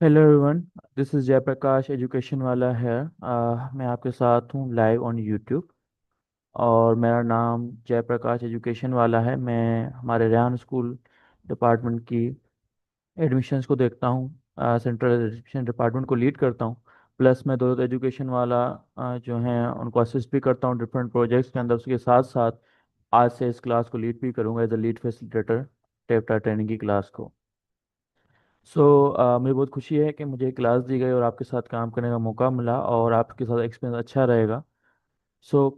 Hello everyone. This is Jaiprakash education वाला है। मैं आपके साथ हूँ लाइव ऑन यूट्यूब। और मेरा नाम जयप्रकाश एजुकेशन वाला है। मैं हमारे रेहान स्कूल डिपार्टमेंट की एडमिशन्स को देखता हूँ, सेंट्रल एडमिशन डिपार्टमेंट को लीड करता हूँ। प्लस मैं दो एजुकेशन वाला जो हैं उनको असिस्ट भी करता हूँ डिफरेंट प्रोजेक्ट्स के अंदर। उसके साथ साथ आज से इस क्लास को लीड भी करूँगा एज अ लीड फैसिलिटेटर टेप्टा ट्रेनिंग की क्लास को। मुझे बहुत खुशी है कि मुझे क्लास दी गई और आपके साथ काम करने का मौका मिला और आपके साथ एक्सपीरियंस अच्छा रहेगा।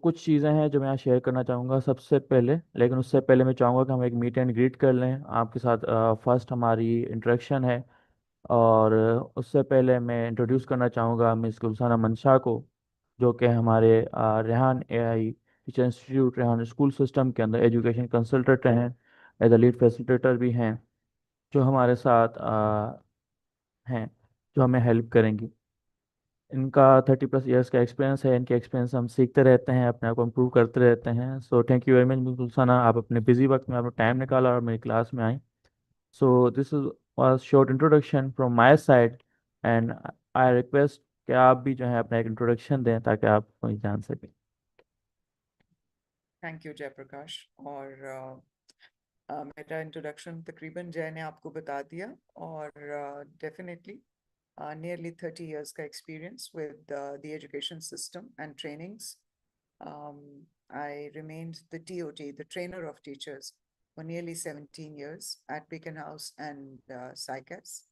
कुछ चीज़ें हैं जो मैं यहाँ शेयर करना चाहूँगा सबसे पहले, लेकिन उससे पहले मैं चाहूँगा कि हम एक मीट एंड ग्रीट कर लें आपके साथ। फर्स्ट हमारी इंटरेक्शन है। और उससे पहले मैं इंट्रोड्यूस करना चाहूँगा मिस गुलसाना मंशा को, जो कि हमारे Rehan AI teacher institute Rehan school system के अंदर एजुकेशन कंसल्टेंट हैं, एज अ लीड फैसिलिटेटर भी हैं, जो हमारे साथ हैं, जो हमें हेल्प करेंगी। इनका 30+ ईयर्स का एक्सपीरियंस है। इनके एक्सपीरियंस हम सीखते रहते हैं, अपने आप को इम्प्रूव करते रहते हैं। Thank you very much miss Gulsana, आप अपने बिजी वक्त में आपने टाइम निकाला और मेरी क्लास में आई। This is was short introduction from my side. And I request कि आप भी जो है अपना एक इंट्रोडक्शन दें ताकि आप कोई जान सकें। Thank you Jaiprakash. और मेरा इंट्रोडक्शन तकरीबन जय ने आपको बता दिया। और डेफिनेटली nearly 30 years का experience with the education system and trainings. Um, I remained the TOT, the trainer of teachers, for nearly 17 years at Beacon House and SciCas.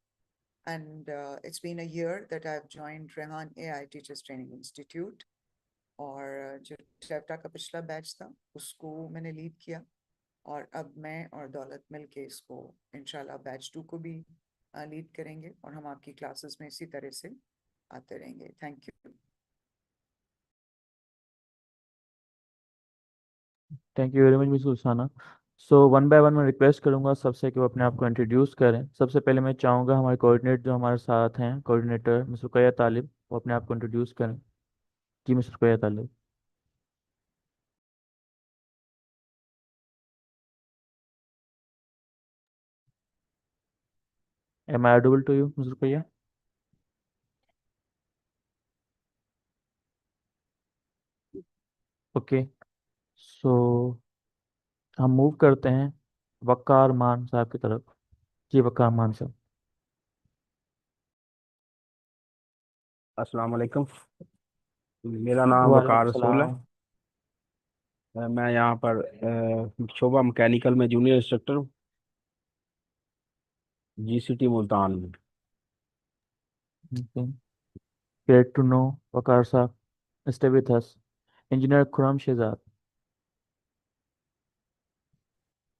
And it's been a year that I've joined Rehan AI Teachers Training Institute. और जो टैप्टा का पिछला batch था उसको मैंने lead किया। और अब मैं और दौलत मिल के इसको इंशाल्लाह बैच 2 को भी लीड करेंगे और हम आपकी क्लासेस में इसी तरह से आते रहेंगे। Thank you. Thank you very much miss Gulsana. One by one मैं रिक्वेस्ट करूंगा सबसे कि वो अपने आप को इंट्रोड्यूस करें। सबसे पहले मैं चाहूँगा हमारे कोऑर्डिनेटर जो हमारे साथ हैं, कोऑर्डिनेटर मिस रुकैया तालिब, वो अपने आप को इंट्रोड्यूस करें। जी miss Ruqaiya Talib. Am I audible to you miss Rukaiya? Okay. So हम मूव करते हैं वकार मान साहब की तरफ। जी वकार मान साहब। अस्सलाम वालेकुम। मेरा नाम वालेकुम वकार रसूल है। सलाम। मैं यहाँ पर शोभा मैकेनिकल में जूनियर इंस्ट्रक्टर हूँ, जीसीटी मुल्तान में। ग्रेट टू नो वकार साहब। Stay with us. Engineer Khurram Shahzad.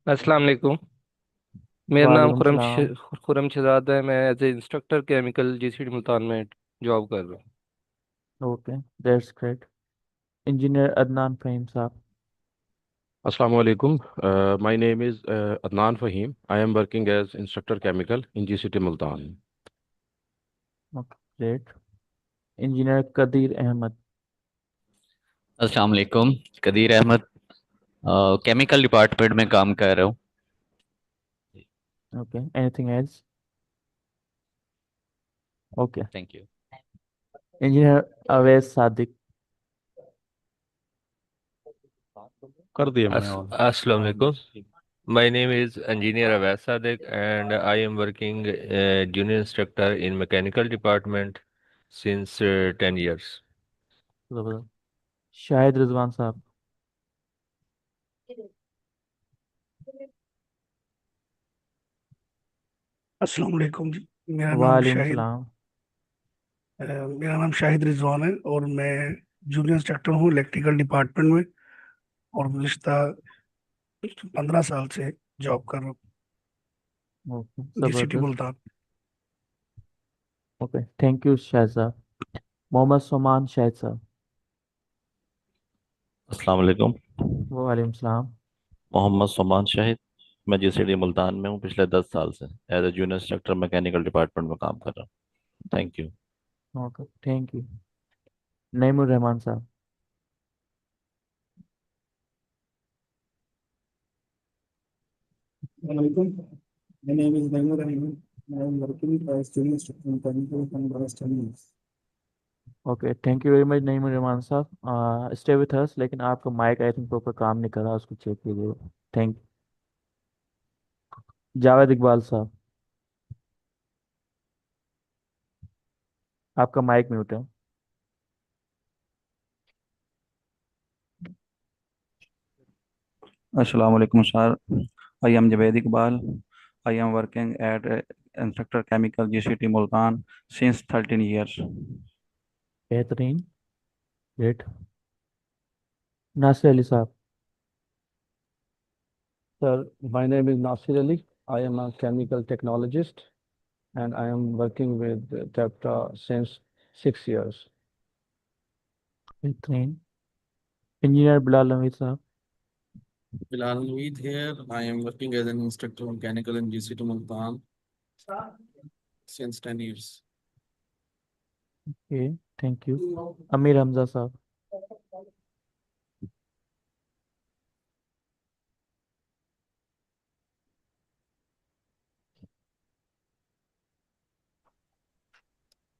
अस्सलाम वालेकुम। मेरा नाम वालेकुम सलाम। खुरम शहजाद है। मैं as a instructor chemical GCT Multan में जॉब कर रहा हूँ। Okay, that's great. Engineer Adnan Faheem साहब। Assalamu alaikum. My name is Adnan Fahim. I am working as instructor chemical in GCT Multan. Okay, great. Engineer Qadeer Ahmad. अस्सलाम वालेकुम। कदीर अहमद, केमिकल डिपार्टमेंट में काम कर रहा हूँ। Okay, anything else? Okay. Thank you. Engineer Awais Sadiq. कर दिया मैंने और Assalamu alaikum. My name is Engineer Awais Sadiq and I am working junior instructor in mechanical department since 10 years. जबरदस्त। शाहिद रिजवान साहब। अस्सलाम वालेकुम जी। मेरा नाम वालेकुम शाहिद सलाम। मेरा नाम शाहिद रिजवान है और मैं जूनियर इंस्ट्रक्टर हूँ इलेक्ट्रिकल डिपार्टमेंट में। और गुज़िश्ता 15 साल से जॉब कर रहा हूँ ओके, जीसीटी जबरदस्त। Multan. Okay, thank you Shahid साहब। मोहम्मद सोमान शाहिद साहब। अस्सलाम वालेकुम। वालेकुम सलाम। मोहम्मद सलमान शाहिद। मैं जीसीडी मुल्तान में हूँ पिछले 10 साल से as a junior instructor mechanical department में काम कर रहा हूँ। Thank you. Okay, thank you. Naeemur Rahman साहब। Assalamualaikum. My name is Naimur Rahim. I am working as junior instructor in mechanical from last 10 years. Okay, thank you very much Naeem Rahman साहब, stay with अस, लेकिन आपका mic I think proper काम नहीं कर रहा, उसको check कीजिए। थैंक जावेद इकबाल साहब, आपका माइक म्यूट है। Assalamu alaikum, sir. I am Javed Iqbal. I am working at Instructor Chemical GCT Multan since 13 years. बेहतरीन, ग्रेट। नासिर अली साहब, Sir, my name is Nasir Ali. I am a chemical technologist and I am working with TEPTA since 6 years. बेहतरीन। Engineer Bilal Naveed साहब, Bilal Naveed here. I am working as an instructor mechanical in GCT Multan since 10 years. Okay, thank you. Amir Hamza साहब,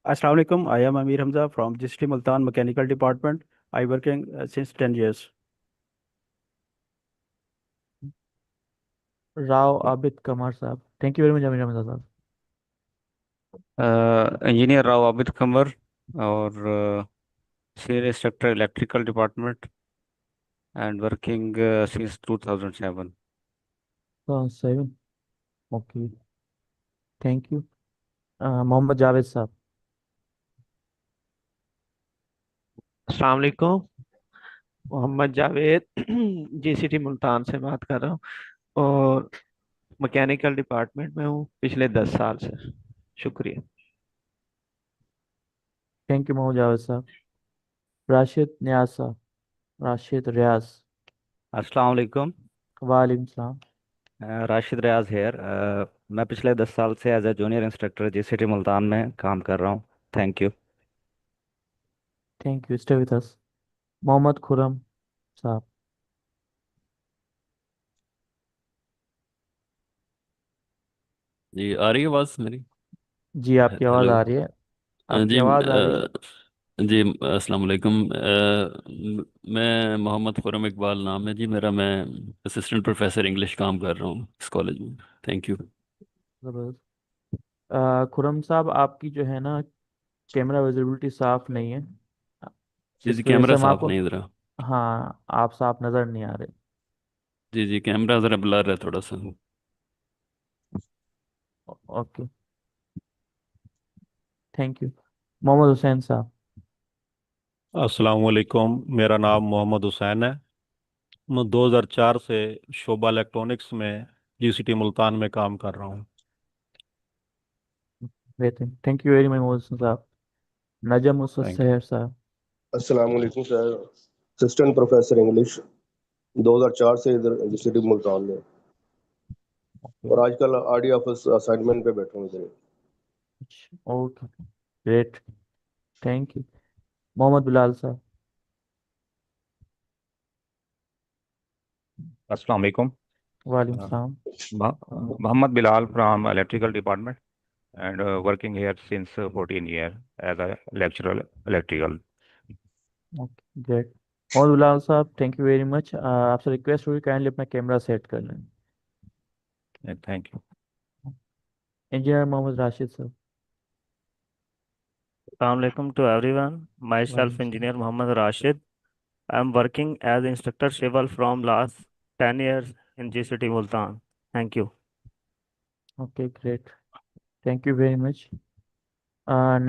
Assalamu alaikum. I am Amir Hamza from GCT Multan Mechanical Department. I working since 10 years. Rao Abid कमर साहब, thank you very much Amir Hamza साहब। Engineer Rao Abid Qamar और senior instructor electrical department and working since 2007. 7, okay, thank you. Mohammad Javed साहब, अस्सलाम वालेकुम। Mohammad Javed GCT Multan से बात कर रहा हूँ और मैकेनिकल डिपार्टमेंट में हूँ पिछले 10 साल से। शुक्रिया। थैंक यू मोहम्मद जावेद साहब। राशिद न्याज साहब, राशिद रियाज, अस्सलाम वालेकुम। वालेकुम सलाम। राशिद रियाज हेयर। मैं पिछले 10 साल से as a junior instructor GCT Multan में काम कर रहा हूँ। Thank you. Thank you, stay with us. Mohammad Khurram साहब, जी आ रही है आवाज़ मेरी? जी आपकी आवाज़ हेलो। आ रही है, आपकी जी आवाज़ आ रही है। जी अस्सलाम वालेकुम। मैं मोहम्मद खुरम इकबाल नाम है जी मेरा। मैं असिस्टेंट प्रोफेसर इंग्लिश काम कर रहा हूँ इस कॉलेज में। Thank you. ज़बरदस्त। खुरम साहब, आपकी जो है ना कैमरा विजिबिलिटी साफ नहीं है, जी जी इस वजह से कैमरा हम साफ आपको, नहीं इधर। हाँ आप साफ नज़र नहीं आ रहे। जी जी कैमरा ज़रा ब्लर है थोड़ा सा। Okay, thank you. Mohammad Hussain साहब, अस्सलाम वालेकुम। मेरा नाम मोहम्मद हुसैन है। मैं 2004 से शोभा इलेक्ट्रॉनिक्स में जीसीटी मुल्तान में काम कर रहा हूँ। बेहतरीन, thank you very much Mohammad Hussain साहब। Najam thank you. मुसहर साहब, अस्सलाम वालेकुम सर। असिस्टेंट प्रोफेसर इंग्लिश 2004 से इधर यूनिवर्सिटी मुल्तान में, और आजकल आरडी ऑफिस असाइनमेंट पे बैठा हूँ इधर। Okay, great, thank you. Mohammad Bilal साहब, अस्सलाम वालेकुम। वालेकुम Uh, सलाम। Muhammad Bilal from electrical department and working here since 14 years as a lecturer electrical. Okay, great. Mohammad Bilal साहब, थैंक यू वेरी मच। आपसे रिक्वेस्ट हुई काइंडली अपना कैमरा सेट कर लें। Thank you. Engineer Mohammad Rashid साहब, Assalamualaikum to everyone. Myself, वालेकुम सलाम। Engineer Muhammad Rashid. I am working as instructor civil from last 10 years in GCT Multan. Thank you. Okay, great, thank you very much.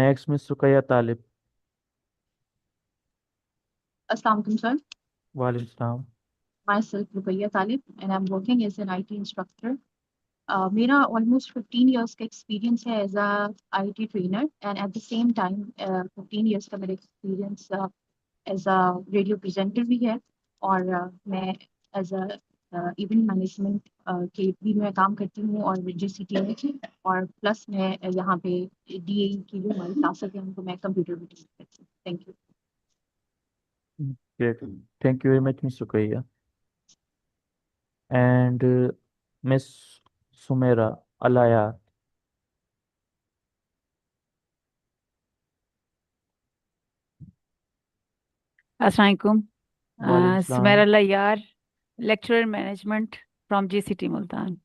Next miss Ruqaiya Talib, Assalamu alaikum, sir. वालेकुम सलाम। Myself, Ruqayya Talib, and I'm working as an IT instructor. मेरा almost 15 years का experience है as a IT trainer, and at the same time 15 years का मेरा experience as a radio presenter भी है, और मैं as a event management के भी मैं काम करती हूँ और GCT में, और प्लस मैं यहाँ पे DAE की जो हमारी क्लासेस हैं उनको मैं कंप्यूटर भी टीच करती हूँ। Thank you. Great, thank you very much miss Ruqaiya. And miss Sumera Alaya, Assalamualaikum. वालेकुम Sumaira सलाम। Layar, lecturer in management from GCT Multan.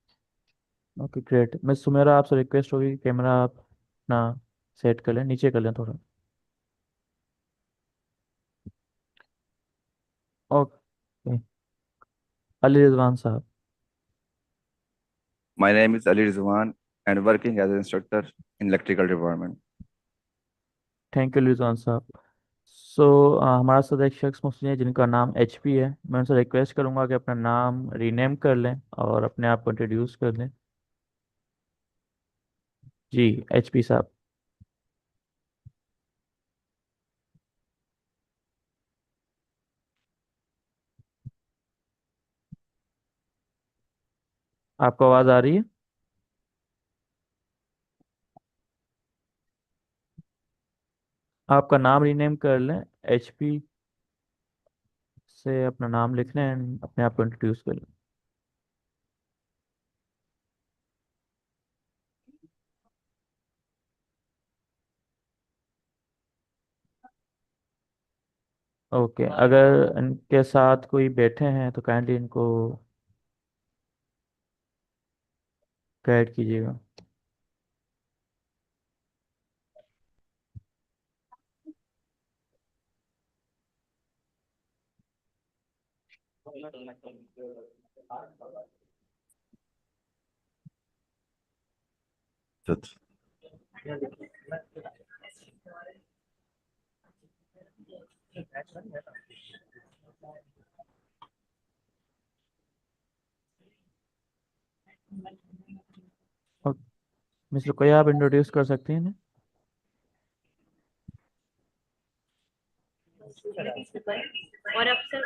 Okay great. Miss Sumera, आपसे रिक्वेस्ट होगी कैमरा आप अपना सेट कर लें, नीचे कर लें थोड़ा। ओके, अली रिजवान साहब। My name is Ali Rizwan and working as an instructor in electrical department. Thank you Rizwan साहब। सो हमारा साथ एक शख्स मुझसे है जिनका नाम HP है। मैं उनसे रिक्वेस्ट करूंगा कि अपना नाम रीनेम कर लें और अपने आप को इंट्रोड्यूस कर दें। जी, HP साहब। आपको आवाज़ आ रही है? आपका नाम रीनेम कर लें, HP से अपना नाम लिख लें and अपने आप को इंट्रोड्यूस कर लें। ओके, अगर इनके साथ कोई बैठे हैं तो काइंडली इनको गाइड कीजिएगा। Good. मिस रुकैया, आप इंट्रोड्यूस कर सकती हैं? और अफसर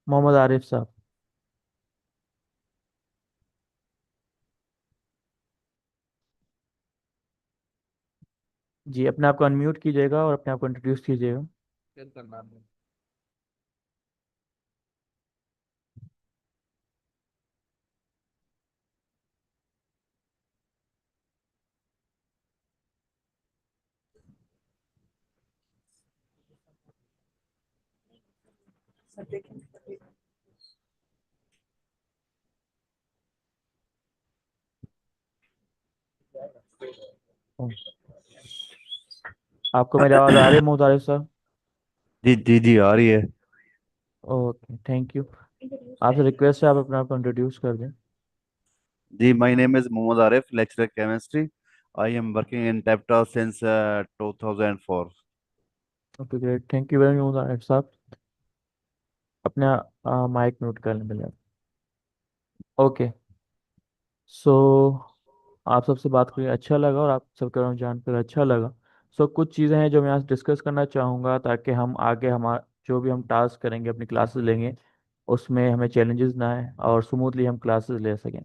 मोहम्मद आरिफ साहब। जी, अपने आप को अनम्यूट कीजिएगा और अपने आप को इंट्रोड्यूस कीजिएगा। आपको मेरी आवाज़ आ रही है मोहम्मद आरिफ साहब? जी जी जी आ रही है। Okay, thank you. आपसे रिक्वेस्ट है आप अपने आप को इंट्रोड्यूस कर दें। जी, my name is Mohammad Arif, lecturer chemistry. I am working in TEPTA since 2004. Okay great, thank you very much Mohammad Arif साहब। अपने माइक म्यूट कर लें पहले। ओके, सो आप सबसे बात करके अच्छा लगा और आप सबके बारे में जानकर अच्छा लगा। सो कुछ चीज़ें हैं जो मैं आज डिस्कस करना चाहूँगा ताकि हम आगे हमारा जो भी हम टास्क करेंगे, अपनी क्लासेस लेंगे, उसमें हमें चैलेंजेस ना आए और स्मूथली हम क्लासेस ले सकें।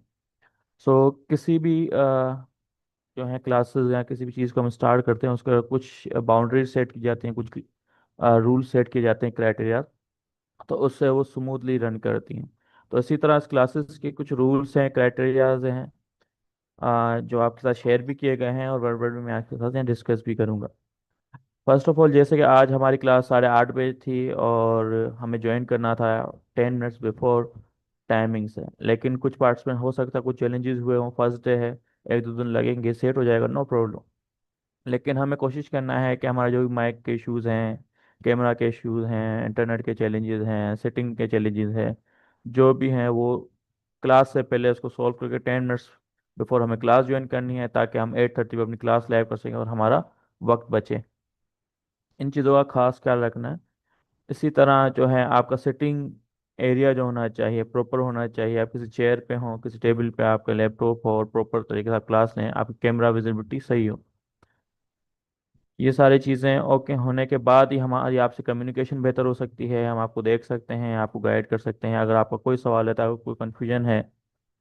सो किसी भी जो है क्लासेस या किसी भी चीज़ को हम स्टार्ट करते हैं उसका कुछ बाउंड्रीज सेट की जाती हैं, कुछ रूल सेट किए जाते हैं, क्राइटेरिया, तो उससे वो स्मूथली रन करती हैं। तो इसी तरह इस क्लासेस के कुछ रूल्स हैं, क्राइटेरियाज हैं जो आपके साथ शेयर भी किए गए हैं और वर्ड वर्ड में मैं आपके साथ यहाँ डिस्कस भी करूँगा। फर्स्ट ऑफ ऑल, जैसे कि आज हमारी क्लास 8:30 थी और हमें ज्वाइन करना था 10 मिनट्स बिफोर टाइमिंग से, लेकिन कुछ पार्ट्स में हो सकता है कुछ चैलेंजेस हुए हों, फर्स्ट डे है, 1-2 दिन लगेंगे, सेट हो जाएगा, नो प्रॉब्लम। लेकिन हमें कोशिश करना है कि हमारे जो भी माइक के इश्यूज़ हैं, कैमरा के इश्यूज़ हैं, इंटरनेट के चैलेंजेस हैं, सेटिंग के चैलेंजेस हैं, जो भी हैं वो क्लास से पहले उसको सॉल्व करके 10 मिनट्स बिफोर हमें क्लास ज्वाइन करनी है ताकि हम 8:30 पे अपनी क्लास लाइव कर सकें और हमारा वक्त बचे। इन चीज़ों का खास ख्याल रखना है। इसी तरह जो है आपका सिटिंग एरिया जो होना चाहिए प्रॉपर होना चाहिए। आप किसी चेयर पे हो, किसी टेबल पे आपका लैपटॉप हो और प्रॉपर तरीके से आप क्लास लें, आपकी कैमरा विजिबिलिटी सही हो। ये सारी चीज़ें ओके होने के बाद ही हमारी आपसे कम्युनिकेशन बेहतर हो सकती है। हम आपको देख सकते हैं, आपको गाइड कर सकते हैं। अगर आपका कोई सवाल है तो कोई कन्फ्यूजन है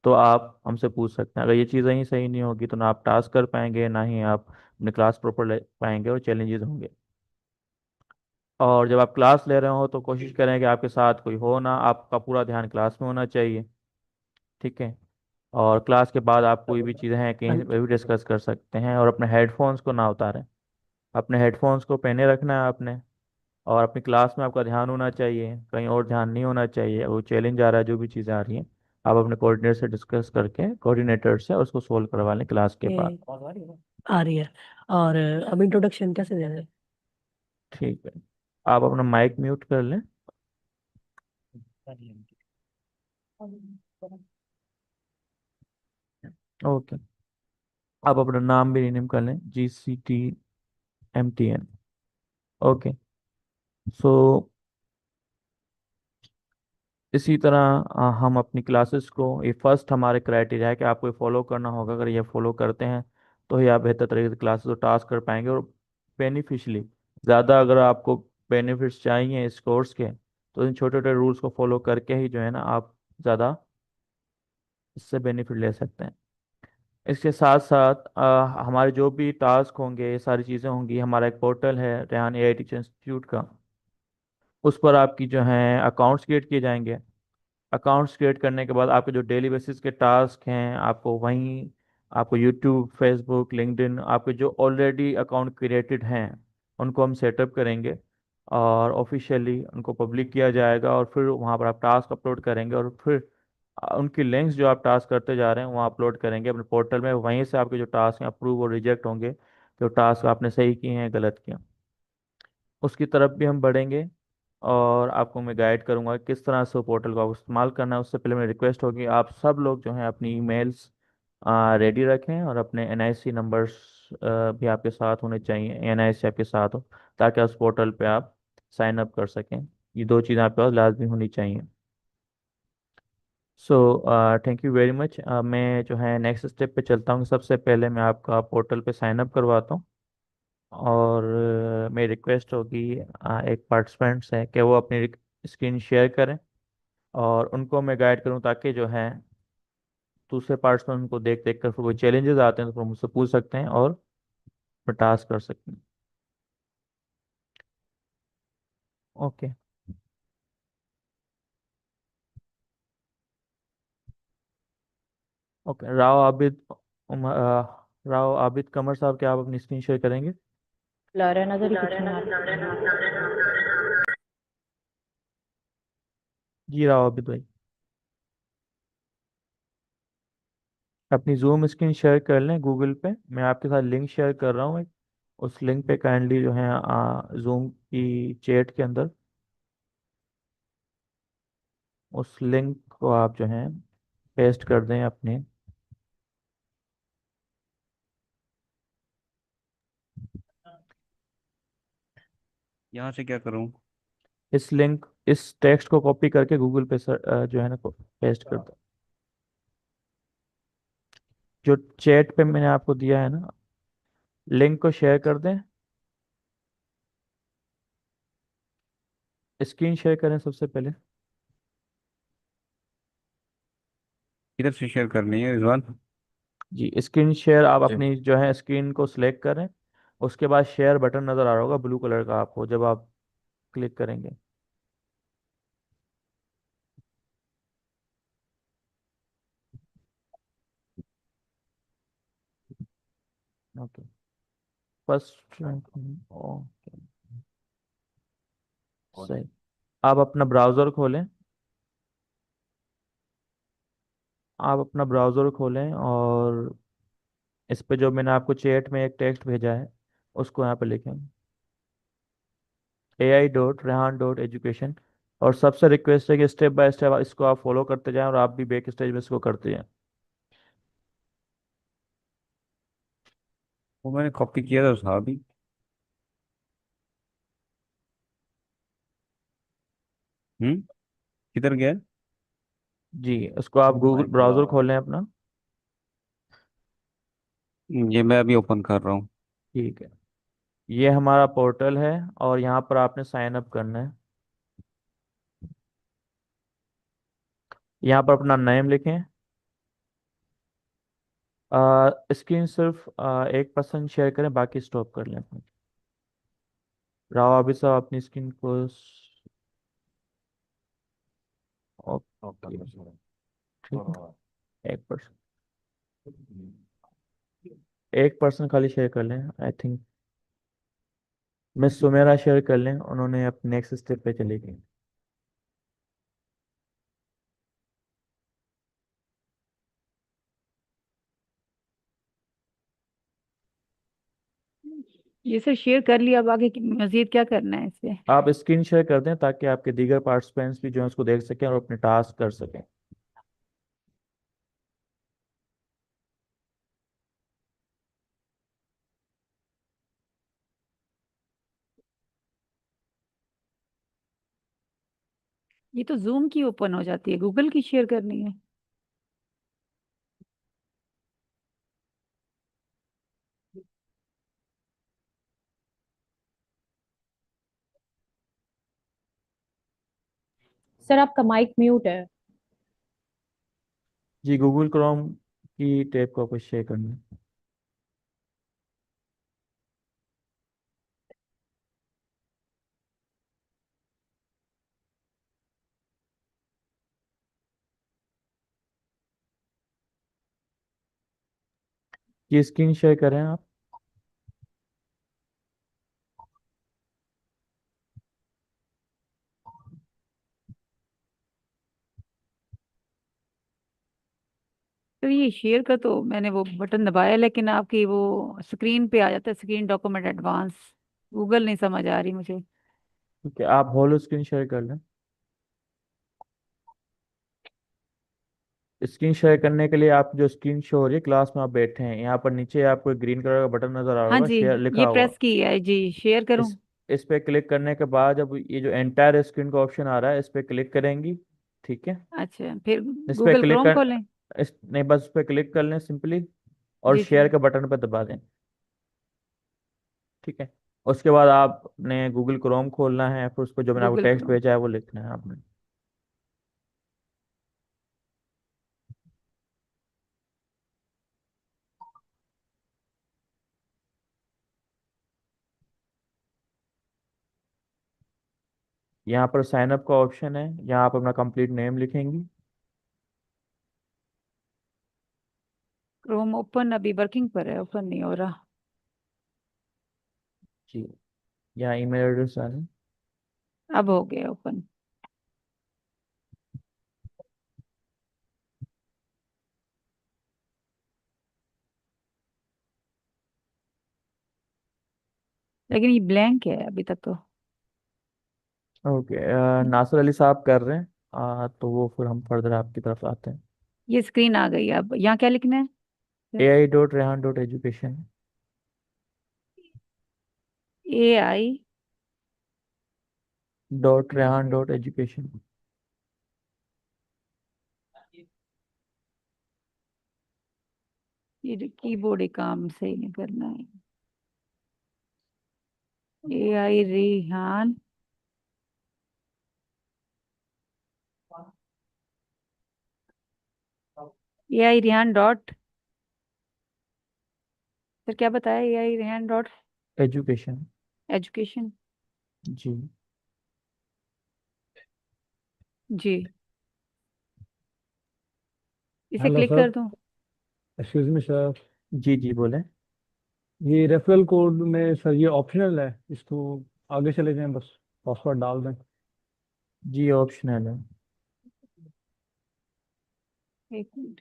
तो आप हमसे पूछ सकते हैं। अगर ये चीज़ें ही सही नहीं होगी तो ना आप टास्क कर पाएंगे, ना ही आप अपनी क्लास प्रॉपर ले पाएंगे और चैलेंजेस होंगे। और जब आप क्लास ले रहे हो तो कोशिश करें कि आपके साथ कोई हो ना, आपका पूरा ध्यान क्लास में होना चाहिए। ठीक है। और क्लास के बाद आप कोई भी चीज़ें हैं कहीं पे भी डिस्कस कर सकते हैं, और अपने हेडफोन्स को ना उतारें। अपने हेडफोन्स को पहने रखना है आपने। और अपनी क्लास में आपका ध्यान होना चाहिए, कहीं और ध्यान नहीं होना चाहिए। वो चैलेंज आ रहा है, जो भी चीज़ें आ रही हैं आप अपने कोऑर्डिनेटर से डिस्कस करके, कोऑर्डिनेटर से उसको सोल्व करवा लें क्लास के बाद। आ रही है। और अब इंट्रोडक्शन कैसे दे रहे हैं? ठीक है। आप अपना माइक म्यूट कर लें। ओके। आप अपना नाम भी रीनेम कर लें, GCTMTN। ओके। सो इसी तरह हम अपनी क्लासेस को, ये फर्स्ट हमारे क्राइटेरिया है कि आपको ये फॉलो करना होगा। अगर ये फॉलो करते हैं तो ही आप बेहतर तरीके से क्लासेस और टास्क कर पाएंगे, और बेनिफिशली ज़्यादा अगर आपको बेनिफिट्स चाहिए इस कोर्स के, तो इन छोटे छोटे रूल्स को फॉलो करके ही जो है ना आप ज़्यादा इससे बेनिफिट ले सकते हैं। इसके साथ साथ हमारे जो भी टास्क होंगे, ये सारी चीज़ें होंगी, हमारा एक पोर्टल है रेहान AI टीचर इंस्टीट्यूट का। उस पर आपकी जो है अकाउंट्स क्रिएट किए जाएंगे। अकाउंट्स क्रिएट करने के बाद आपके जो डेली बेसिस के टास्क हैं, आपको वहीं, आपको यूट्यूब, फेसबुक, लिंक्डइन, आपके जो ऑलरेडी अकाउंट क्रिएटेड हैं उनको हम सेटअप करेंगे, और ऑफिशियली उनको पब्लिक किया जाएगा। और फिर वहाँ पर आप टास्क अपलोड करेंगे, और फिर उनकी लिंक्स जो आप टास्क करते जा रहे हैं वहाँ अपलोड करेंगे अपने पोर्टल में। वहीं से आपके जो टास्क हैं अप्रूव और रिजेक्ट होंगे, जो टास्क आपने सही किए हैं गलत किए, उसकी तरफ भी हम बढ़ेंगे। और आपको मैं गाइड करूंगा कि किस तरह से पोर्टल को आप इस्तेमाल करना है। उससे पहले मेरी रिक्वेस्ट होगी, आप सब लोग जो हैं अपनी ईमेल्स रेडी रखें, और अपने NIC नंबर्स भी आपके साथ होने चाहिए, NIC आपके साथ हो, ताकि उस पोर्टल पे आप साइन अप कर सकें। ये दो चीज़ें आपके पास लाजमी होनी चाहिए। So thank you very much. मैं जो है नेक्स्ट स्टेप पे चलता हूँ। सबसे पहले मैं आपका पोर्टल पे साइन अप करवाता हूँ, और मेरी रिक्वेस्ट होगी एक पार्टिसिपेंट्स है कि वो अपनी स्क्रीन शेयर करें, और उनको मैं गाइड करूं, ताकि जो है दूसरे पार्टिसिपेंट उनको देख देख कर फिर कोई चैलेंजेस आते हैं तो फिर मुझसे पूछ सकते हैं और टास्क कर सकते हैं। ओके। ओके, राव आबिद कमर साहब, क्या आप अपनी स्क्रीन शेयर करेंगे? Laura नजर ही कुछ नहीं आ रही। जी राव आबिद भाई, अपनी जूम स्क्रीन शेयर कर लें गूगल पे। मैं आपके साथ लिंक शेयर कर रहा हूँ एक, उस लिंक पे काइंडली जो है जूम की चैट के अंदर उस लिंक को आप जो है पेस्ट कर दें अपने। यहाँ से क्या करूँ? इस टेक्स्ट को कॉपी करके गूगल पे जो है ना पेस्ट कर दो। जो चैट पे मैंने आपको दिया है ना, लिंक को शेयर कर दें। स्क्रीन शेयर करें सबसे पहले। किधर से शेयर करनी है रिजवान? जी, स्क्रीन शेयर आप जी। अपनी जो है स्क्रीन को सिलेक्ट करें। उसके बाद शेयर बटन नज़र आ रहा होगा ब्लू कलर का आपको, जब आप क्लिक करेंगे। Okay, first. ओके, सही। आप अपना ब्राउज़र खोलें। आप अपना ब्राउज़र खोलें, और इस पे जो मैंने आपको चैट में एक टेक्स्ट भेजा है उसको यहाँ पे लिखें, AI.rehan.education। और सबसे रिक्वेस्ट है कि स्टेप बाय स्टेप इसको आप फॉलो करते जाएं, और आप भी बैक स्टेज में इसको करते जाएं। वो मैंने कॉपी किया था था अभी। किधर गया? जी, उसको आप गूगल माय ब्राउज़र गॉड, खोलें अपना। ये मैं अभी ओपन कर रहा हूँ। ठीक है, ये हमारा पोर्टल है, और यहाँ पर आपने साइन अप करना है। यहाँ पर अपना नेम लिखें। स्क्रीन सिर्फ 1% शेयर करें, बाकी स्टॉप कर लें। राव आबिद साहब अपनी स्क्रीन को ओके ठीक है। 1% खाली शेयर कर लें I think. Miss Sumera share कर लें, उन्होंने अपने नेक्स्ट स्टेप पे चली गई। ये सर शेयर कर लिया, अब आगे मजीद क्या करना है इससे? आप स्क्रीन शेयर कर दें ताकि आपके दीगर पार्टिसिपेंट्स भी जो है उसको देख सकें और अपने टास्क कर सकें। ये तो जूम की ओपन हो जाती है, गूगल की शेयर करनी है। सर आपका माइक म्यूट है। जी गूगल क्रोम की टैब को आपको शेयर करना है। ये स्क्रीन शेयर करें आप। तो ये शेयर का तो मैंने वो बटन दबाया, लेकिन आपकी वो स्क्रीन पे आ जाता है, स्क्रीन डॉक्यूमेंट एडवांस। गूगल नहीं समझ आ रही मुझे। ठीक है, आप होलो स्क्रीन शेयर कर लें। स्क्रीन शेयर करने के लिए आप जो स्क्रीन शो हो रही है क्लास में आप बैठे हैं, यहाँ पर नीचे आपको एक ग्रीन कलर का बटन नजर आ रहा हाँ होगा, जी, शेयर लिखा ये हुआ। प्रेस की है जी, शेयर करूं? इस पे क्लिक करने के बाद जब ये जो एंटायर स्क्रीन का ऑप्शन आ रहा है इस पे क्लिक करेंगी। ठीक है, अच्छा, फिर इस पे गूगल क्लिक क्रोम कर खोलें? नहीं, बस इस पे क्लिक कर लें सिंपली और जी जी। शेयर के बटन पर दबा दें। ठीक है, उसके बाद आपने गूगल क्रोम खोलना है, फिर उस पर जो मैंने आपको गूगल टेक्स्ट क्रोम। भेजा है वो लिखना है आपने। यहाँ पर साइन अप का ऑप्शन है, यहाँ आप अपना कंप्लीट नेम लिखेंगी। क्रोम ओपन अभी वर्किंग पर है, ओपन नहीं हो रहा। जी, यहाँ ईमेल एड्रेस डालें। अब हो गया ओपन। लेकिन ये ब्लैंक है अभी तक तो। ओके, नासिर अली साहब कर रहे हैं, तो वो फिर हम फर्दर आपकी तरफ आते हैं। ये स्क्रीन आ गई, अब यहाँ क्या लिखना है? ai.rehan.education। AI .rehan.education। ये कीबोर्ड ही काम सही नहीं करना है। AI Rehan AI Rehan dot, फिर क्या बताया? AI Rehan dot education. Education. जी। जी, इसे हेलो क्लिक सर, कर दूं? एक्सक्यूज मी सर, जी जी बोले। ये रेफरल कोड में सर ये ऑप्शनल है, इसको आगे चले जाएं, बस पासवर्ड डाल दें। जी ऑप्शनल है। एक मिनट।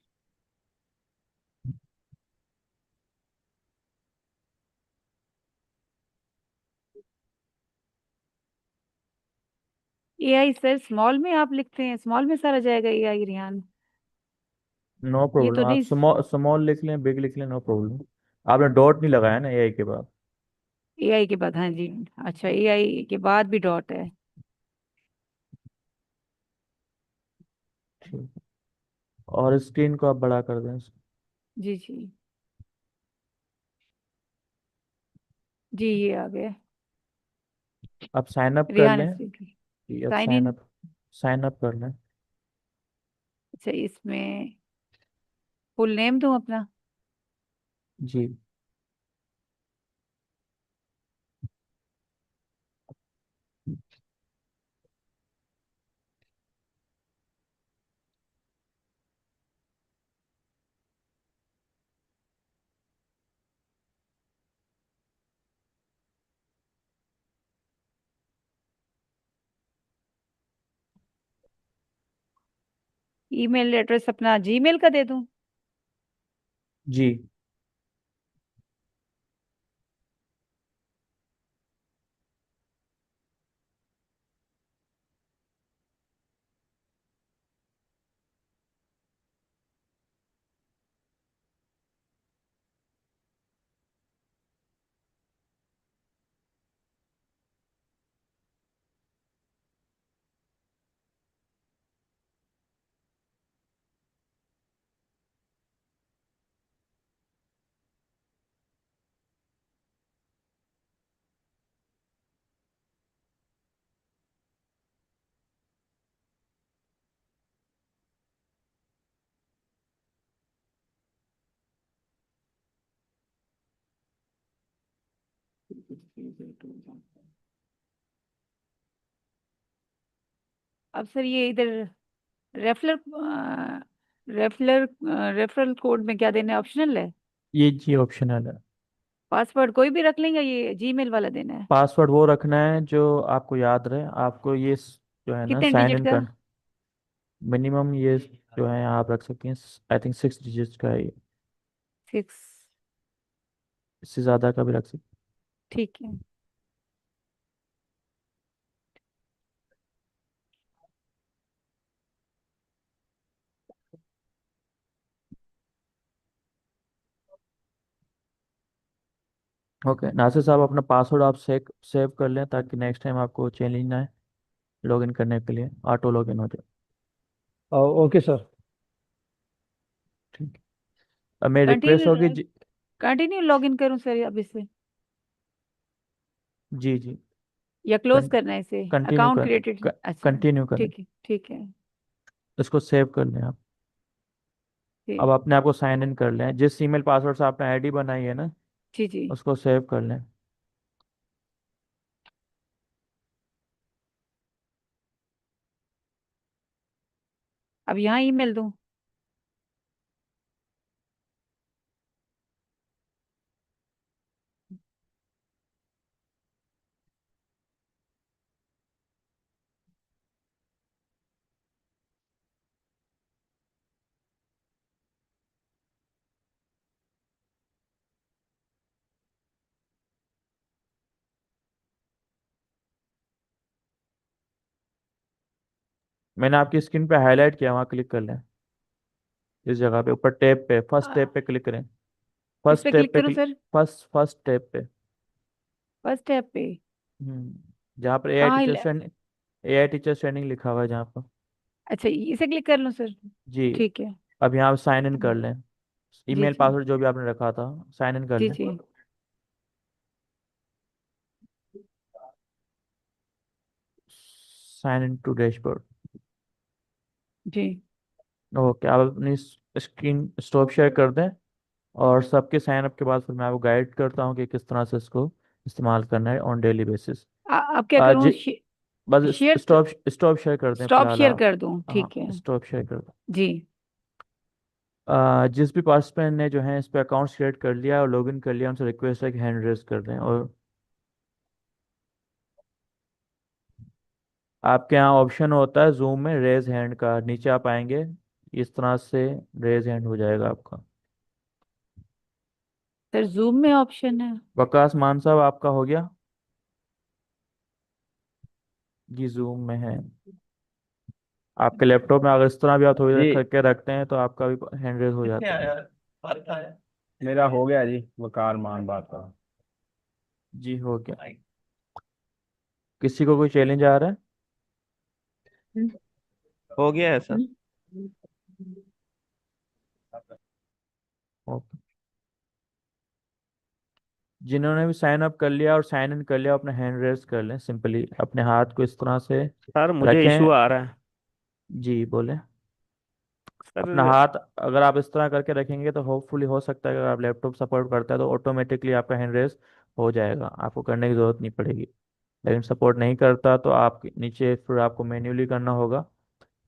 AI सर स्मॉल में आप लिखते हैं, स्मॉल में सारा जाएगा AI रेहान? नो ये प्रॉब्लम, तो आप नहीं। स्मॉल स्मॉल लिख लें, बिग लिख लें, नो प्रॉब्लम। आपने डॉट नहीं लगाया ना AI के बाद? AI के बाद, हाँ जी। अच्छा, AI के बाद भी डॉट है? ठीक है, और स्क्रीन को आप बड़ा कर दें। जी जी। जी ये आ गया। आप साइन अप कर रेहान लें। स्पीकर। जी अब साइन इन। साइन अप कर लें। अच्छा, इसमें फुल नेम दूं अपना? जी ईमेल एड्रेस अपना जीमेल का दे दूं? जी। अब सर ये इधर रेफरल रेफरल रेफरल कोड में क्या देना है, ऑप्शनल है? ये जी ऑप्शनल है। पासवर्ड कोई भी रख लेंगे, ये जीमेल वाला देना है? पासवर्ड वो रखना है जो आपको याद रहे। आपको ये जो है ना कितने साइन डिजिट इन का? कर, मिनिमम ये जो है आप रख सकते हैं, आई थिंक 6 डिजिट का है ये। 6। इससे ज़्यादा का भी रख सकते ठीक है। हैं। ओके नासिर साहब, अपना पासवर्ड आप सेव कर लें ताकि नेक्स्ट टाइम आपको चेंज ना आए लॉगिन करने के लिए, ऑटो लॉगिन हो जाए। Okay sir. ठीक है। अब मेरी रिक्वेस्ट होगी कंटिन्यू कंटिन्यू लॉगिन करूं सर अब इसे, जी जी। या क्लोज करना है इसे? कंटिन्यू अकाउंट कर क्रिएटेड, अच्छा। कंटिन्यू करें। ठीक है, ठीक है। इसको सेव कर लें आप। अब ठीक। अपने आप को साइन इन कर लें, जिस ईमेल पासवर्ड से आपने आईडी बनाई है ना, जी जी। उसको सेव कर लें। अब यहाँ ईमेल दूं? मैंने आपकी स्क्रीन पे हाईलाइट किया, वहाँ क्लिक कर लें। इस जगह पे ऊपर टैब पे, फर्स्ट टैब पे क्लिक करें। किस फर्स्ट पे टैब क्लिक पे करूं सर? फर्स्ट टैब पे। फर्स्ट टैब पे? जहाँ पर कहाँ हिला? एआई टीचर ट्रेनिंग लिखा हुआ है जहाँ पर। अच्छा, इसे क्लिक कर लूं सर? जी। ठीक है। अब यहाँ साइन इन कर लें। जी ईमेल जी। पासवर्ड जो भी आपने रखा था, साइन इन कर जी लें। जी। Sign in to dashboard. जी। ओके, आप अपनी स्क्रीन स्टॉप शेयर कर दें। और सबके साइन अप के बाद फिर मैं आपको गाइड करता हूँ कि किस तरह से इसको इस्तेमाल करना है ऑन डेली बेसिस। अब क्या करूं? जी। बस शेयर? स्टॉप शेयर कर दें स्टॉप फिलहाल शेयर आप। कर दूं? हाँ, ठीक है। स्टॉप शेयर कर दें। जी। जिस भी पार्टिसिपेंट ने जो है इस पे अकाउंट क्रिएट कर लिया और लॉगिन कर लिया, उनसे रिक्वेस्ट है कि हैंड रेज कर दें। और आपके यहाँ ऑप्शन होता है जूम में रेज हैंड का, नीचे आप आएंगे, इस तरह से रेज हैंड हो जाएगा आपका। सर जूम में ऑप्शन है? वकास मान साहब, आपका हो गया? जी जूम में है। आपके लैपटॉप में अगर इस तरह भी आप थोड़ी देर जी करके रखते हैं तो आपका भी हैंड रेज हो कितने जाता है। आया? फर्क आया? मेरा हो गया जी, वकार मान बात कर। जी हो गया। किसी को कोई चैलेंज आ रहा है? हो गया है सर। ओके। जिन्होंने भी साइन अप कर लिया और साइन इन कर लिया, अपना हैंड रेज कर लें। सिंपली अपने हाथ को इस तरह से सर मुझे इशू रखें। आ रहा है जी बोले। अपना सर। हाथ अगर आप इस तरह करके रखेंगे तो होपफुली हो सकता है, अगर आप लैपटॉप सपोर्ट करता है तो ऑटोमेटिकली आपका हैंड रेज हो जाएगा, आपको करने की ज़रूरत नहीं पड़ेगी। लेकिन सपोर्ट नहीं करता तो आप नीचे फिर आपको मैन्युअली करना होगा।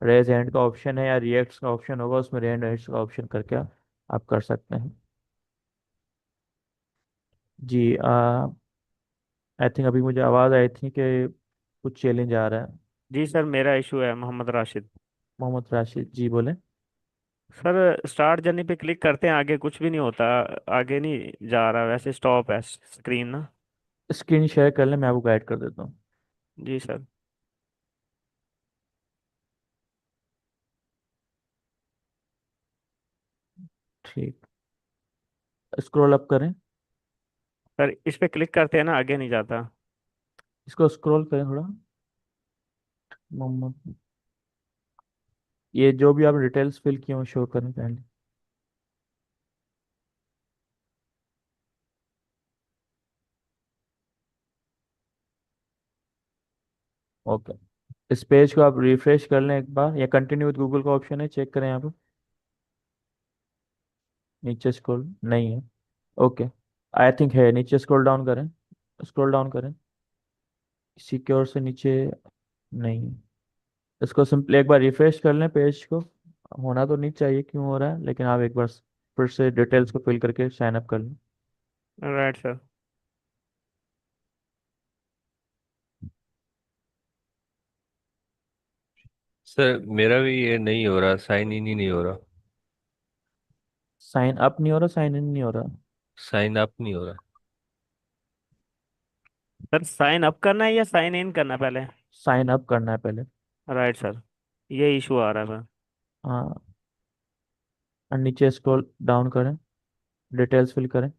रेज हैंड का ऑप्शन है या रिएक्ट का ऑप्शन होगा, उसमें रेज हैंड का ऑप्शन करके आप कर सकते हैं। जी। आई थिंक अभी मुझे आवाज़ आई थी कि कुछ चैलेंज आ रहा है। जी सर, मेरा इशू है मोहम्मद राशिद। मोहम्मद राशिद जी बोले। सर स्टार्ट जर्नी पे क्लिक करते हैं, आगे कुछ भी नहीं होता, आगे नहीं जा रहा, वैसे स्टॉप है स्क्रीन ना। स्क्रीन शेयर कर लें, मैं आपको गाइड कर देता हूँ। जी सर। ठीक, स्क्रॉल अप करें। सर इस पे क्लिक करते हैं ना, आगे नहीं जाता। इसको स्क्रॉल करें थोड़ा। मोहम्मद, ये जो भी आप डिटेल्स फिल किए हो शो करें पहले। ओके, इस पेज को आप रिफ्रेश कर लें एक बार, या कंटिन्यू विद गूगल का ऑप्शन है, चेक करें यहाँ पे। नीचे स्क्रॉल नहीं है। ओके, आई थिंक है, नीचे स्क्रॉल डाउन करें। स्क्रॉल डाउन करें, सिक्योर से नीचे नहीं है। इसको सिंपली एक बार रिफ्रेश कर लें पेज को। होना तो नहीं चाहिए, क्यों हो रहा है, लेकिन आप एक बार फिर से डिटेल्स को फिल करके साइन अप कर लें। Right sir. सर मेरा भी ये नहीं हो रहा, साइन इन ही नहीं हो रहा। साइन अप नहीं हो रहा, साइन इन नहीं हो रहा। साइन अप नहीं हो रहा। सर साइन अप करना है या साइन इन करना है पहले? साइन अप करना है पहले। राइट सर, ये इशू आ रहा है सर। हाँ, और नीचे स्क्रॉल डाउन करें, डिटेल्स फिल करें।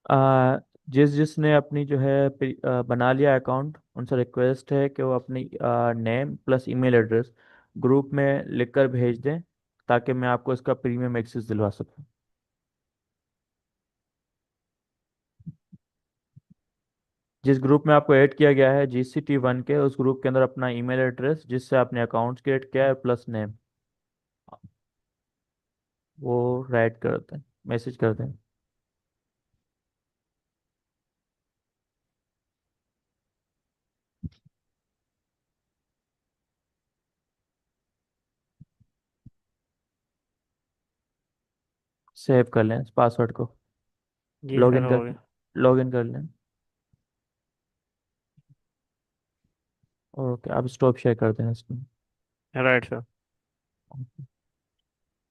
आ, जिसने अपनी जो है बना लिया अकाउंट, उनसे रिक्वेस्ट है कि वो अपनी name plus email address group में लिखकर भेज दें, ताकि मैं आपको इसका प्रीमियम एक्सेस दिलवा सकूं। जिस ग्रुप में आपको ऐड किया गया है GCT1 के, उस ग्रुप के अंदर अपना ईमेल एड्रेस जिससे आपने अकाउंट क्रिएट किया है प्लस नेम, वो राइट कर दें, मैसेज कर दें। सेव कर लें पासवर्ड को। जी सर लॉगिन हो कर गया। लॉगिन कर लें। ओके, आप स्टॉप शेयर कर दें इसको। Right sir.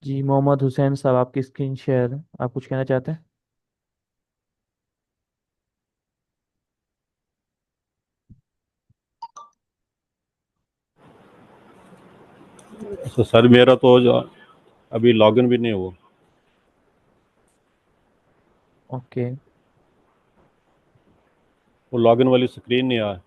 जी मोहम्मद हुसैन साहब, आपकी स्क्रीन शेयर है, आप कुछ कहना चाहते हैं? तो सर मेरा तो अभी लॉगिन भी नहीं हुआ। ओके, वो लॉगिन वाली स्क्रीन नहीं आया।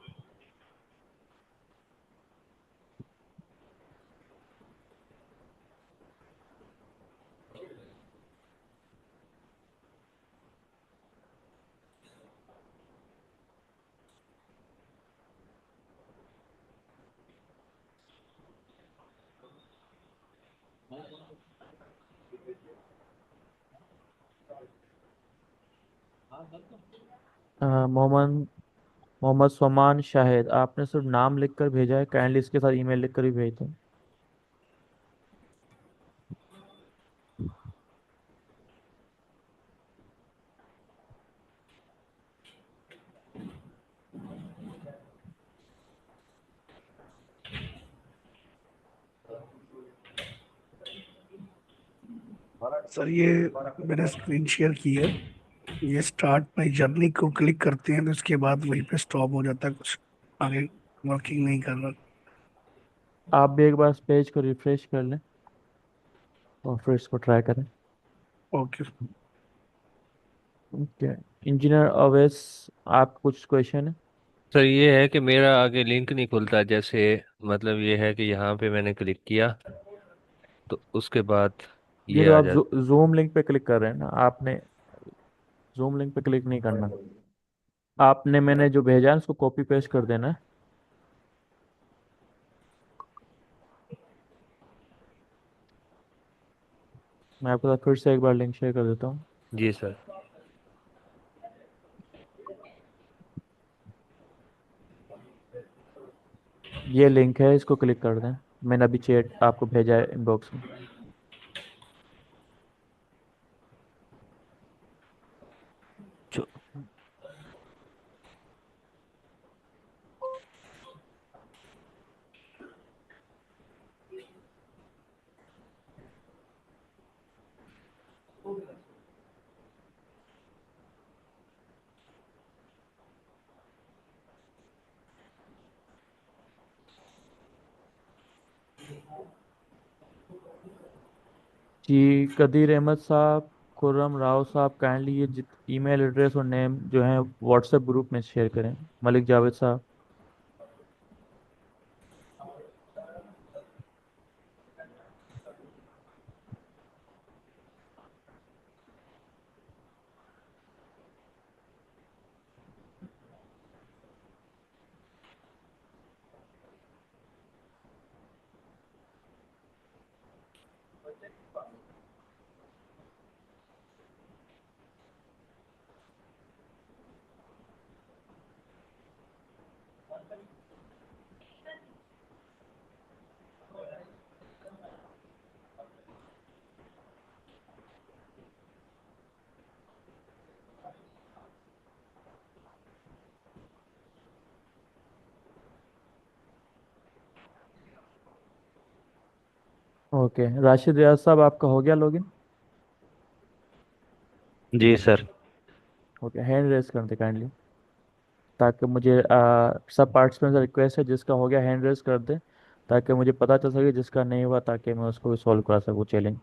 मोहम्मद मोहम्मद सोमान शाहिद, आपने सिर्फ नाम लिखकर भेजा है, काइंडली इसके साथ ईमेल लिखकर भी भेज दें। सर ये मैंने स्क्रीन शेयर की है। ये स्टार्ट माई जर्नी को क्लिक करते हैं तो इसके बाद वहीं पे स्टॉप हो जाता है, कुछ आगे वर्किंग नहीं कर रहा। आप भी एक बार इस पेज को रिफ्रेश कर लें और फिर इसको ट्राई करें। ओके। ओके, इंजीनियर अवैस, आप कुछ क्वेश्चन है? सर ये है कि मेरा आगे लिंक नहीं खुलता, जैसे मतलब ये है कि यहाँ पे मैंने क्लिक किया तो उसके बाद ये ये तो आ आप जाता। जूम लिंक पे क्लिक कर रहे हैं ना, आपने जूम लिंक पे क्लिक नहीं करना। आपने मैंने जो भेजा है उसको कॉपी पेस्ट कर देना है। मैं आपके साथ फिर से एक बार लिंक शेयर कर देता हूँ। जी सर। ये लिंक है, इसको क्लिक कर दें। मैंने अभी चैट आपको भेजा है इनबॉक्स में। जी कदीर अहमद साहब, खुर्रम राव साहब, काइंडली ये ईमेल एड्रेस और नेम जो है व्हाट्सएप ग्रुप में शेयर करें। मलिक जावेद साहब। ओके, राशिद रियाज साहब आपका हो गया लॉगिन? जी सर। ओके, हैंड रेस कर दे काइंडली, ताकि मुझे सब पार्टिसिपेंट से रिक्वेस्ट है जिसका हो गया हैंड रेस कर दे, ताकि मुझे पता चल सके, जिसका नहीं हुआ ताकि मैं उसको भी सॉल्व करा सकूँ चैलेंज।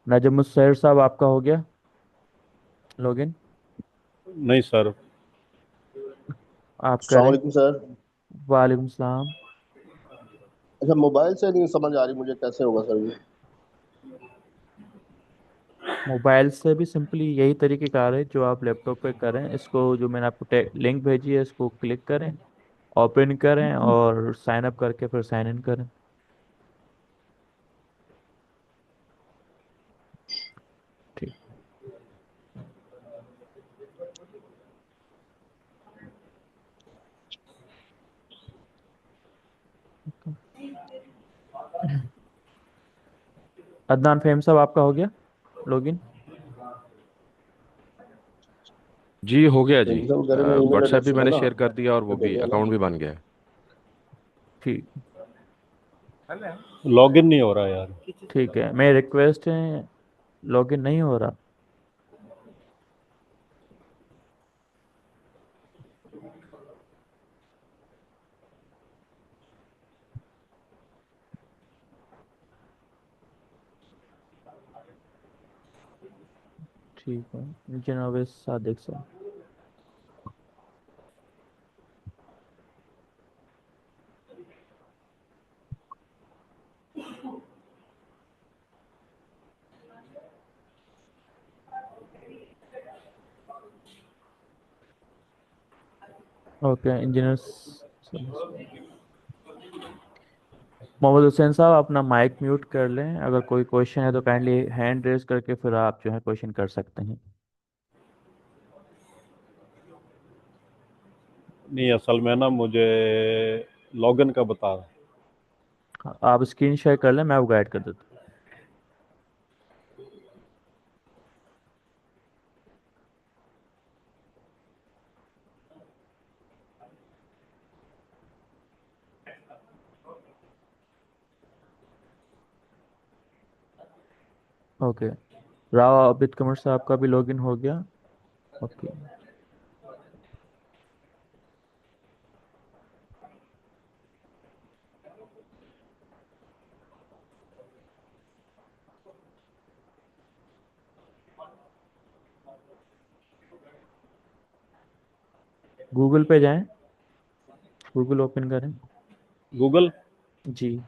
नजम सैर साहब आपका हो गया लॉगिन? नहीं सर। आप अस्सलाम करें। वालेकुम सर। वालेकुम सलाम। अच्छा, मोबाइल से नहीं समझ आ रही मुझे, कैसे होगा सर ये? मोबाइल से भी सिंपली यही तरीके कार है जो आप लैपटॉप पे करें। इसको जो मैंने आपको लिंक भेजी है इसको क्लिक करें, ओपन करें और साइन अप करके फिर साइन इन करें। ठीक। अदनान फेम साहब आपका हो गया लॉगिन? जी हो गया जी। प्रिंसिपल कह रहे मैं ईमेल व्हाट्सएप एड्रेस भी है मैंने ना, शेयर कर दिया और वो तो भी भेजा ना। अकाउंट भी बन गया है। ठीक। लॉगिन नहीं हो रहा यार। ठीक है, मैं रिक्वेस्ट है, लॉगिन नहीं हो रहा। ठीक है, जनाब सादिक साहब। ओके, इंजीनियर मोहम्मद हुसैन साहब अपना माइक म्यूट कर लें। अगर कोई क्वेश्चन है तो काइंडली हैंड रेज करके फिर आप जो है क्वेश्चन कर सकते हैं। नहीं, असल में ना मुझे लॉगिन का बता रहा। आप स्क्रीन शेयर कर लें, मैं आपको गाइड कर देता हूँ। ओके, राव आबिद कमर साहब का भी लॉगिन हो गया। ओके। गूगल पे जाएं, गूगल ओपन करें। गूगल। जी,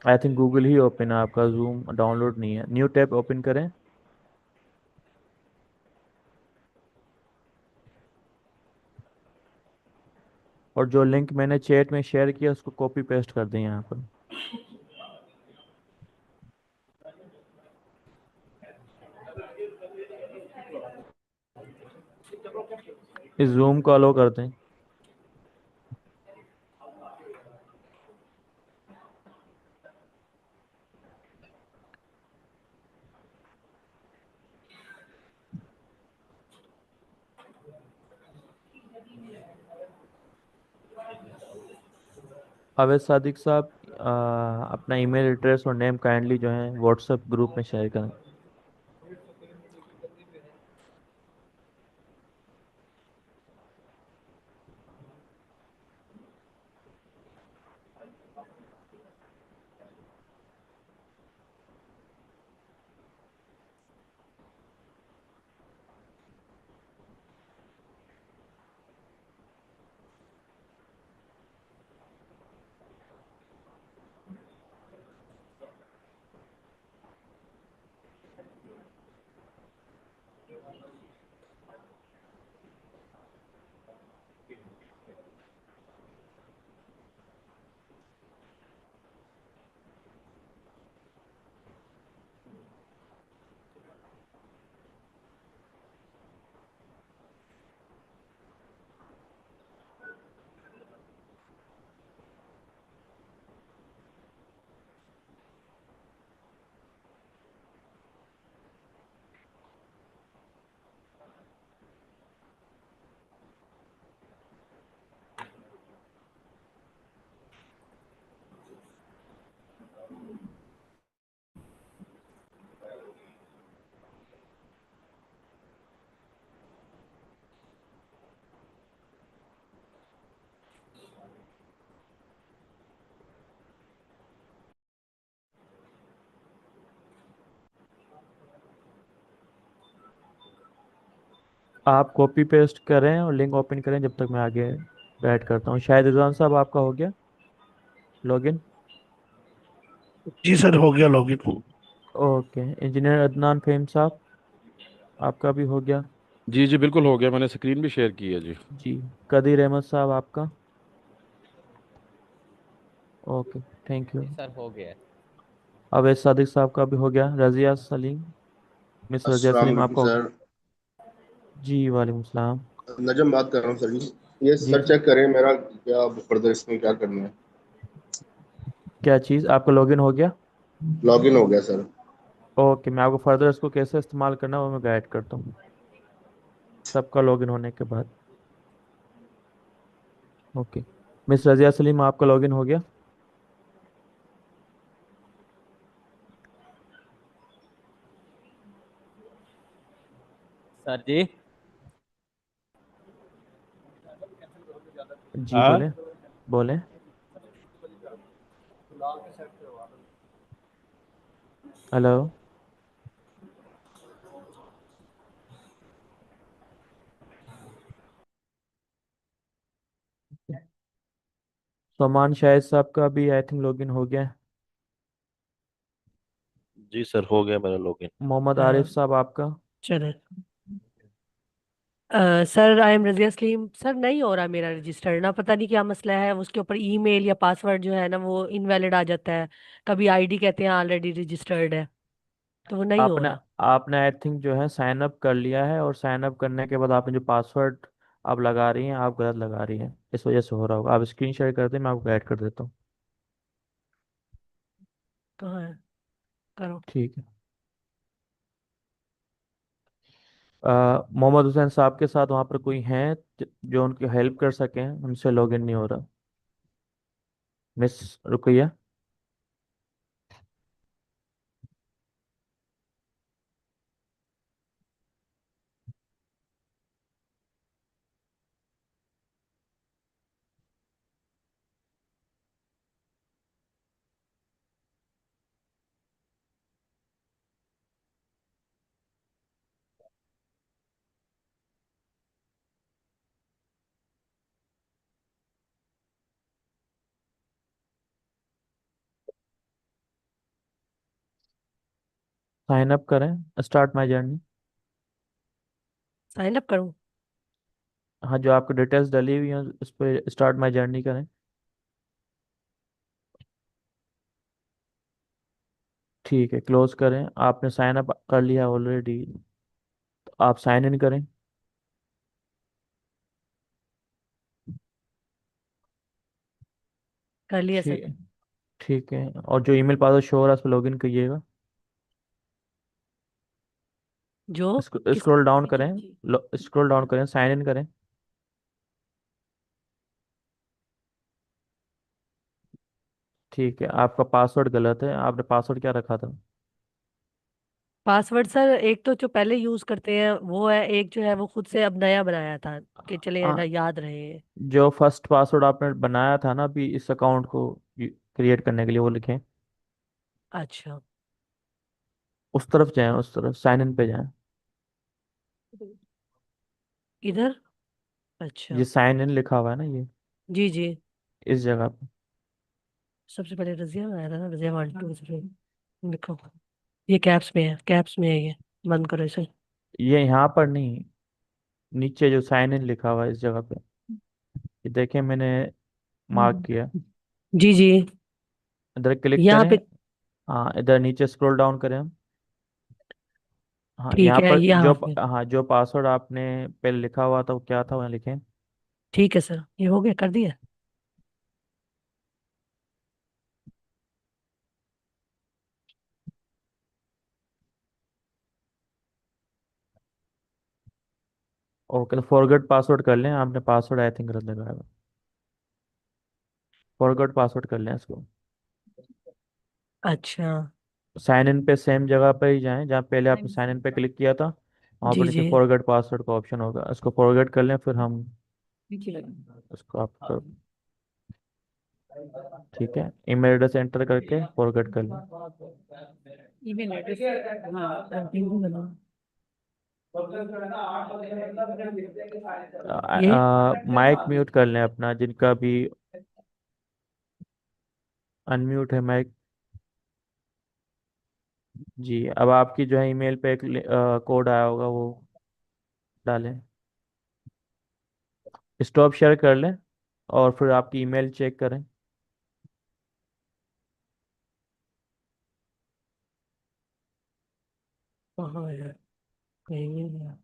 आई थिंक गूगल ही ओपन है, आपका जूम डाउनलोड नहीं है। न्यू टैब ओपन करें। और जो लिंक मैंने चैट में शेयर किया उसको कॉपी पेस्ट कर दें यहाँ पर। इस जूम को अलो कर दें। अवैध सादिक साहब, अपना ईमेल एड्रेस और नेम काइंडली जो है व्हाट्सएप ग्रुप में शेयर करें। आप कॉपी पेस्ट करें और लिंक ओपन करें जब तक मैं आगे ऐड करता हूँ। शायद रिजवान साहब आपका हो गया लॉगिन? जी सर, हो गया login. Okay. Engineer Adnan Faheem साहब आपका भी हो गया? जी जी बिल्कुल हो गया, मैंने स्क्रीन भी शेयर की है जी। जी। कदीर अहमद साहब आपका? Okay, thank you. जी सर हो गया है। अवैध सादिक साहब का भी हो गया। रजिया सलीम, मिस रजिया अस्सलाम सलीम वालेकुम आपका हो? सर। जी वालेकुम सलाम। नजम बात कर रहा हूँ सर जी। ये जी सर चेक करें मेरा क्या फर्दर इसमें क्या करना है। क्या चीज़? आपका लॉगिन हो गया? लॉगिन हो गया सर। ओके, मैं आपको फर्दर इसको कैसे इस्तेमाल करना है वो मैं गाइड करता हूँ सबका लॉगिन होने के बाद। ओके। मिस रजिया सलीम आपका लॉगिन हो गया? सर जी जी बोले बोले। हेलो। सोमान शाहिद साहब का भी आई थिंक लॉगिन हो गया है। जी सर हो गया मेरा लॉगिन। मोहम्मद आरिफ साहब आपका? चले। Sir I am Razia Salim. Sir नहीं हो रहा मेरा रजिस्टर ना, पता नहीं क्या मसला है। उसके ऊपर ईमेल या पासवर्ड जो है ना वो इनवैलिड आ जाता है। कभी आईडी कहते हैं ऑलरेडी रजिस्टर्ड है, तो वो नहीं हो आपने रहा। आपने आई थिंक जो है साइन अप कर लिया है, और साइन अप करने के बाद आपने जो पासवर्ड आप लगा रही हैं आप गलत लगा रही हैं, इस वजह से हो रहा होगा। आप स्क्रीन शेयर कर दें, मैं आपको गाइड कर देता हूँ। कहाँ है? करो। ठीक है। मोहम्मद हुसैन साहब के साथ वहाँ पर कोई हैं जो उनकी हेल्प कर सकें? उनसे लॉगिन नहीं हो रहा। मिस रुकैया? साइन अप करें, start my journey. Sign up करूँ? हाँ, जो आपकी डिटेल्स डली हुई हैं उस पर स्टार्ट माई जर्नी करें। ठीक है, क्लोज करें। आपने साइन अप कर लिया ऑलरेडी, तो आप साइन इन करें। कर लिया सर। ठीक ठीक है, और जो ईमेल पासवर्ड शो हो रहा है उस पर लॉगिन करिएगा। जो किस? स्क्रॉल डाउन जी जी करें, जी। स्क्रॉल डाउन करें, साइन इन करें। ठीक है, आपका पासवर्ड गलत है। आपने पासवर्ड क्या रखा था? पासवर्ड सर एक तो जो पहले यूज करते हैं वो है, एक जो है वो खुद से अब नया बनाया था कि चले हाँ, ना याद रहे। जो फर्स्ट पासवर्ड आपने बनाया था ना अभी इस अकाउंट को क्रिएट करने के लिए, वो लिखें। अच्छा। उस तरफ जाएं, उस तरफ साइन इन पे जाएं। इधर? ये अच्छा। साइन इन लिखा हुआ है ना, ये जी जी। इस जगह पे। सबसे पहले रजिया में आया था ना, रजिया 1 2 3। देखो ये कैप्स में है, कैप्स में है ये। बंद करो इसे। ये यहाँ पर नहीं, नीचे जो साइन इन लिखा हुआ है इस जगह पे, ये देखें मैंने मार्क किया। जी जी। इधर क्लिक यहाँ करें। पे। हाँ, इधर नीचे स्क्रॉल डाउन करें हम। हाँ, ठीक यहाँ है, पर जो यहाँ पे। हाँ जो पासवर्ड आपने पहले लिखा हुआ था वो क्या था, वहाँ लिखें। ठीक है सर, ये हो गया, कर दिया। ओके, तो फॉरगेट पासवर्ड कर लें। आपने पासवर्ड आई थिंक गलत लगाया। फॉरगेट पासवर्ड कर लें इसको। अच्छा। साइन इन पे सेम जगह पे ही जाएं जहाँ पहले आपने साइन इन पे क्लिक किया था, वहाँ पर जी नीचे जी। फॉरगेट पासवर्ड का ऑप्शन होगा, इसको फॉरगेट कर लें। फिर हम इसको आप ठीक है, ईमेल एड्रेस एंटर करके फॉरगेट कर लें। ईमेल एड्रेस, हाँ। ये माइक म्यूट कर लें अपना, जिनका भी अनम्यूट है माइक। जी, अब आपकी जो है ईमेल पे एक कोड आया होगा, वो डालें। स्टॉप शेयर कर लें और फिर आपकी ईमेल चेक करें। कहाँ है? कहीं नहीं है।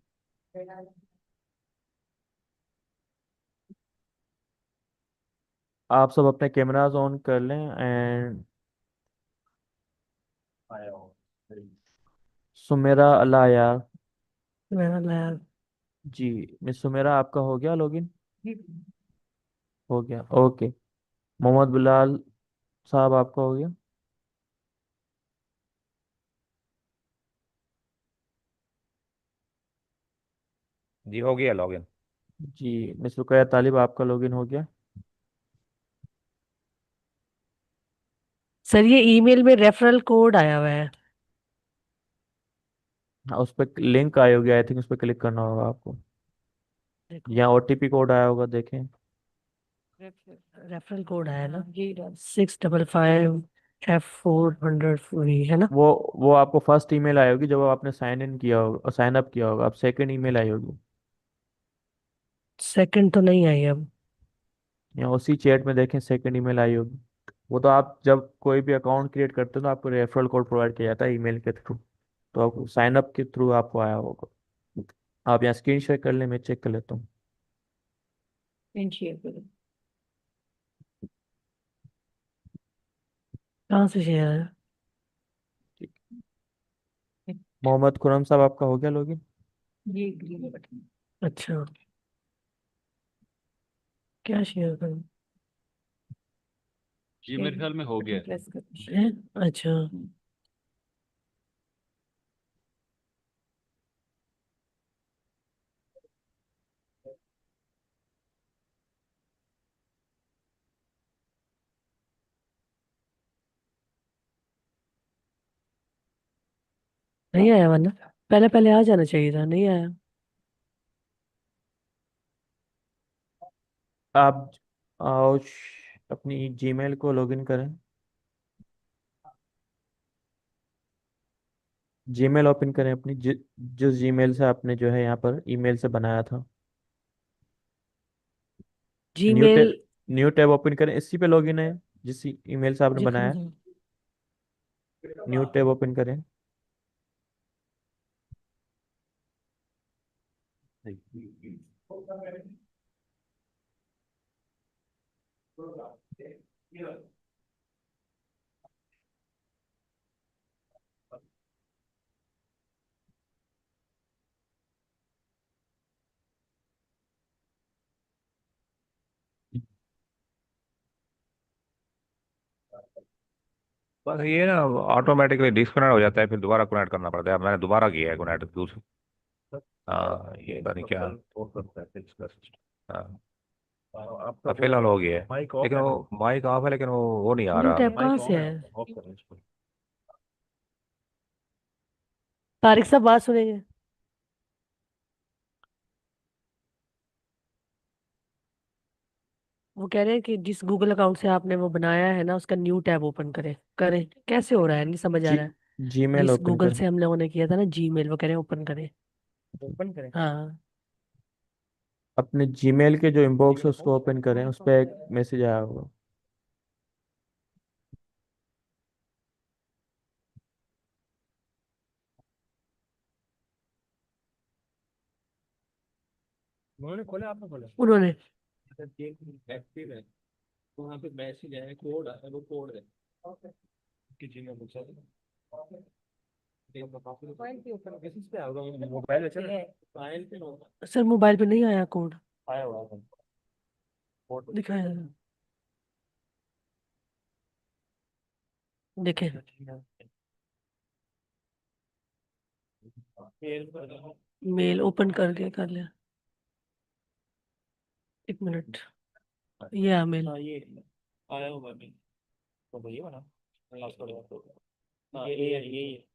आप सब अपने कैमरास ऑन कर लें एंड सुमेरा अल्लाह यार। मेरा लैब। जी, मिस सुमेरा, आपका हो गया लॉगिन? हो गया, ओके। मोहम्मद बिलाल साहब, आपका हो गया? जी हो गया लॉगिन। जी, मिस रुकैया तालिब, आपका लॉगिन हो गया? सर ये ईमेल में रेफरल कोड आया हुआ है। हाँ, उस पर लिंक आई होगी, आई थिंक उस पर क्लिक करना होगा आपको, देखो या ओटीपी कोड आया होगा, देखें। रेफरल कोड आया ना, 655F400 है ना? वो आपको फर्स्ट ईमेल आई होगी जब आपने साइन इन किया होगा, साइन अप किया होगा। अब सेकंड ईमेल आई होगी, सेकंड तो नहीं आई अब। या उसी चैट में देखें, सेकंड ईमेल आई होगी। वो तो आप जब कोई भी अकाउंट क्रिएट करते हो तो आपको रेफरल कोड प्रोवाइड किया जाता है ईमेल के थ्रू, तो आपको साइन अप के थ्रू आपको आया होगा। आप यहाँ स्क्रीन शेयर कर लें, मैं चेक कर लेता हूँ। शेयर करो। कहाँ से शेयर है? मोहम्मद खुरम साहब, आपका हो गया लॉगिन? ये ग्रीन बटन। अच्छा, क्या शेयर करूँ? जी मेरे ख्याल में हो गया। प्रेस करो। है? अच्छा, नहीं आया वरना पहले पहले आ जाना चाहिए था, नहीं आया। आप आओ, अपनी जीमेल को लॉगिन करें। जीमेल ओपन करें अपनी, जिस जीमेल से आपने जो है यहाँ पर ईमेल से बनाया था। New Gmail. Tab, new tab open करें, इसी पे लॉगिन है जिस ईमेल से आपने मुझे कहाँ बनाया। जाऊँ? न्यू टैब ओपन करें। बस ये ना ऑटोमेटिकली डिस्कनेक्ट हो जाता है, फिर दोबारा कनेक्ट करना पड़ता है। अब मैंने दोबारा किया है कनेक्ट दूसरा। हाँ ये पता नहीं क्या। हाँ अब फिलहाल हो गया है, लेकिन वो माइक ऑफ है, लेकिन वो नहीं आ न्यू रहा। टैब कहाँ से है? तारिक साहब बात सुनेंगे? वो कह रहे हैं कि जिस गूगल अकाउंट से आपने वो बनाया है ना, उसका न्यू टैब ओपन करें। करें कैसे हो रहा है, नहीं समझ आ जी रहा है। जीमेल जिस ओपन गूगल करें। से हम लोगों ने किया था ना जीमेल, वो कह रहे हैं ओपन करें। ओपन करें, हाँ। अपने जीमेल के जो इनबॉक्स है उसको ओपन करें, उस पर एक मैसेज आया होगा। उन्होंने खोला, आपने खोला? उन्होंने। एक्टिव है तो वहाँ पे मैसेज है, कोड है, वो कोड है कि जीमेल पूछा मोबाइल है, फाइल पे होगा। सर मोबाइल पे नहीं आया कोड। आया हुआ है कोड, दिखाया जरा। देखें। मेल ओपन करके कर लिया। एक मिनट, ये आ मेल। हाँ ये आया हुआ है, तो ये वाला हाँ ये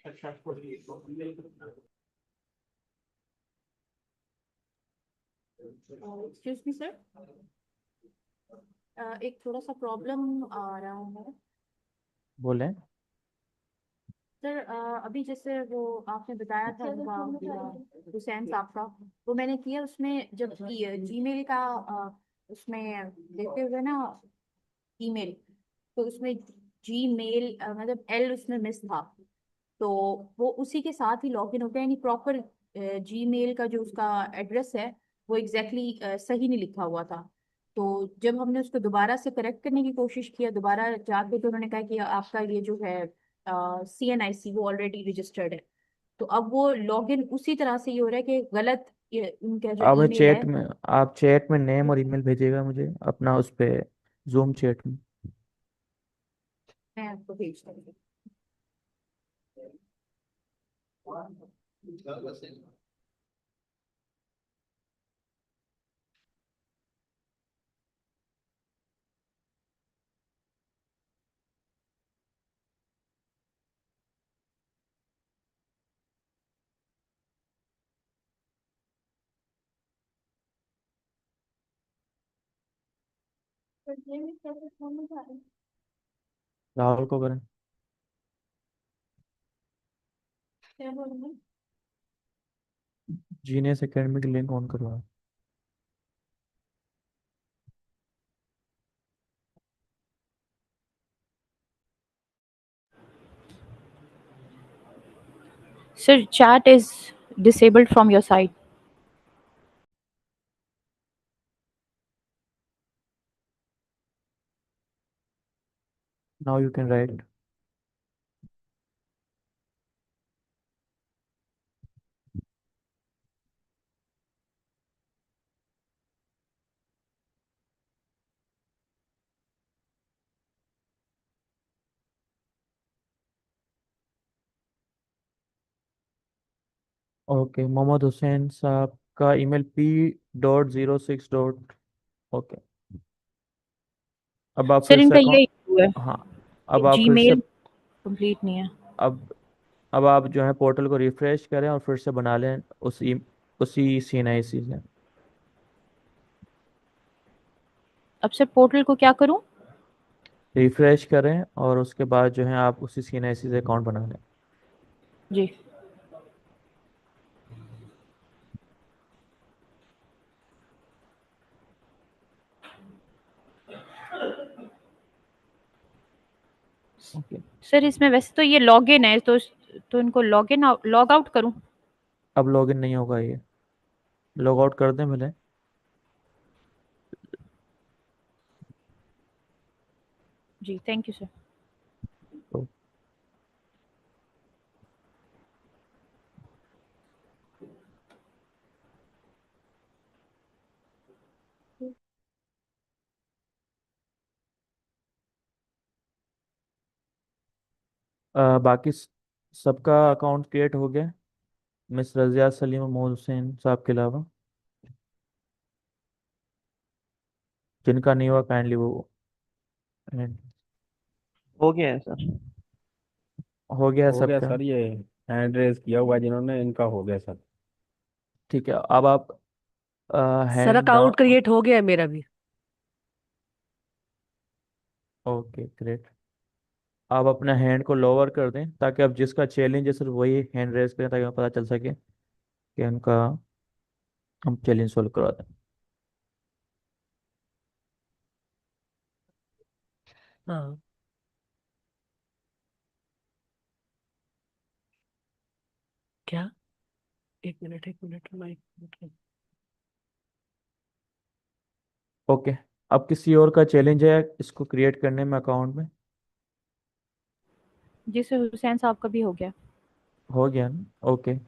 एक्सक्यूज मी सर, एक थोड़ा सा प्रॉब्लम आ रहा है बोलें। सर। अभी जैसे वो आपने बताया था हुसैन साहब का, वो मैंने किया। उसमें जब जीमेल का उसमें देते हुए ना ईमेल, तो उसमें जीमेल मतलब एल उसमें मिस था, तो वो उसी के साथ ही लॉगिन होता है, यानी प्रॉपर जीमेल का जो उसका एड्रेस है वो एग्जैक्टली सही नहीं लिखा हुआ था। तो जब हमने उसको दोबारा से करेक्ट करने की कोशिश किया, दोबारा जाके, तो उन्होंने कहा कि आपका ये जो है CNIC वो ऑलरेडी रजिस्टर्ड है। तो अब वो लॉगिन उसी तरह से ये हो रहा है कि गलत उनका जो आप ईमेल है। चैट में आप चैट में नेम और ईमेल भेजिएगा मुझे अपना, उस पे जूम चैट में। मैं आपको भेज दूंगी। राहुल को करें। जीनियस एकेडमी की लिंक ऑन करवाओ। Sir, chat is disabled from your side. Now you can write. Okay, Mohammad Hussain साहब का ईमेल P.06. ओके। अब आप सर फिर से इनका ये इशू है हाँ, कि अब आप फिर से जीमेल कंप्लीट नहीं है। अब आप जो है पोर्टल को रिफ्रेश करें और फिर से बना लें उसी CNIC से। अब सर पोर्टल को क्या करूं? रिफ्रेश करें और उसके बाद जो है आप उसी CNIC से अकाउंट बना लें। जी। ओके। सर इसमें वैसे तो ये लॉगिन है, तो इनको लॉग आउट करूं? अब लॉगिन नहीं होगा, ये लॉग आउट कर दें पहले। जी थैंक यू सर। तो बाकी सबका अकाउंट क्रिएट हो गया, मिस रजिया सलीम और मोहम्मद हुसैन साहब के अलावा। जिनका नहीं हुआ काइंडली वो हो गया है सर। हो गया है हो गया सबका। सर, ये हैंड रेज किया हुआ है जिन्होंने, इनका हो गया सर। ठीक है, अब आप sir hand account down. Create हो गया है मेरा भी। Okay great. आप अपना हैंड को लोअर कर दें ताकि अब जिसका चैलेंज है सिर्फ वही हैंड रेज करें, ताकि हमें पता चल सके कि उनका हम चैलेंज सोल्व करवा दें। हाँ, क्या? एक मिनट माइक। ओके, अब किसी और का चैलेंज है इसको क्रिएट करने में अकाउंट में? जी सर, हुसैन साहब का भी हो गया। हो गया ना? Okay.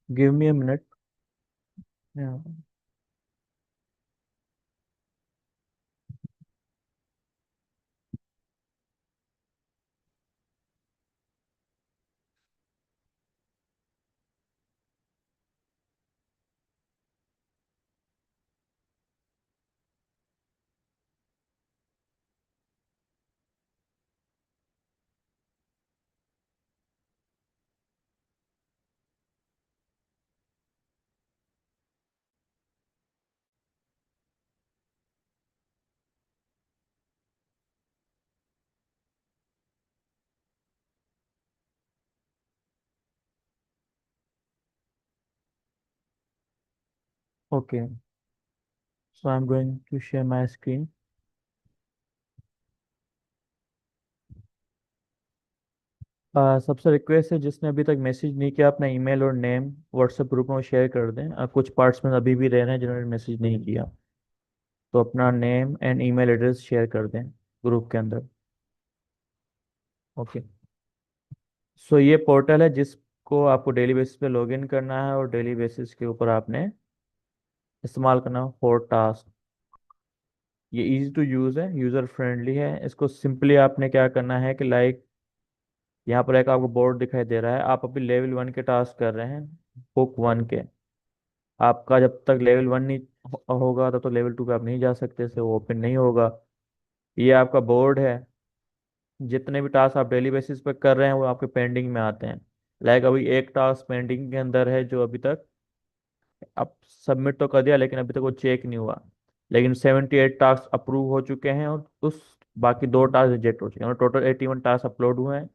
Give me a minute. Yeah. Okay. So I'm going to share my screen. सबसे रिक्वेस्ट है जिसने अभी तक मैसेज नहीं किया अपना ईमेल और नेम व्हाट्सएप ग्रुप में शेयर कर दें। कुछ पार्ट्स में अभी भी रह रहे हैं जिन्होंने मैसेज नहीं किया, तो अपना name and email address share कर दें ग्रुप के अंदर। ओके। सो ये पोर्टल है जिसको आपको डेली बेसिस पे लॉगिन करना है और डेली बेसिस के ऊपर आपने इस्तेमाल करना फॉर टास्क। ये इजी टू यूज़ है, यूज़र फ्रेंडली है। इसको सिंपली आपने क्या करना है कि लाइक यहाँ पर एक आपको बोर्ड दिखाई दे रहा है, आप अभी लेवल 1 के टास्क कर रहे हैं, बुक 1 के। आपका जब तक लेवल 1 नहीं होगा तब तो लेवल 2 पे आप नहीं जा सकते, से वो ओपन नहीं होगा। ये आपका बोर्ड है, जितने भी टास्क आप डेली बेसिस पे कर रहे हैं वो आपके पेंडिंग में आते हैं। लाइक अभी एक टास्क पेंडिंग के अंदर है जो अभी तक आप सबमिट तो कर दिया लेकिन अभी तक वो चेक नहीं हुआ, लेकिन 78 टास्क अप्रूव हो चुके हैं और उस बाकी 2 टास्क रिजेक्ट हो चुके हैं। टोटल 81 टास्क अपलोड हुए हैं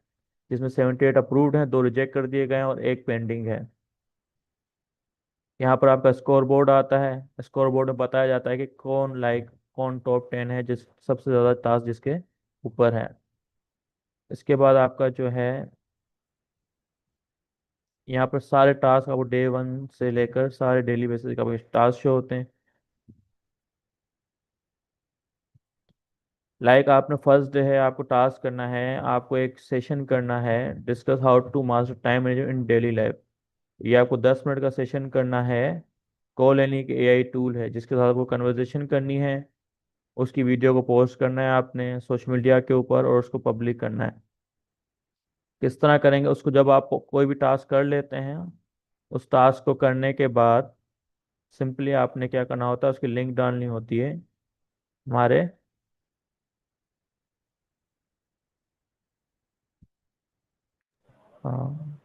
जिसमें 78 अप्रूव्ड हैं, 2 रिजेक्ट कर दिए गए हैं और एक पेंडिंग है। यहाँ पर आपका स्कोर बोर्ड आता है, स्कोर बोर्ड में बताया जाता है कि कौन टॉप 10 है, जिस सबसे ज़्यादा टास्क जिसके ऊपर है। इसके बाद आपका जो है यहाँ पर सारे टास्क आपको डे 1 से लेकर सारे डेली बेसिस का टास्क शो होते हैं। लाइक आपने फर्स्ट डे है, आपको टास्क करना है, आपको एक सेशन करना है, discuss how to master time management in daily life. ये आपको 10 मिनट का सेशन करना है। कॉल यानी कि एआई टूल है जिसके साथ आपको कन्वर्सेशन करनी है। उसकी वीडियो को पोस्ट करना है आपने सोशल मीडिया के ऊपर और उसको पब्लिक करना है। किस तरह करेंगे उसको, जब आप कोई भी टास्क कर लेते हैं, उस टास्क को करने के बाद सिंपली आपने क्या करना होता है, उसकी लिंक डालनी होती है हमारे हाँ,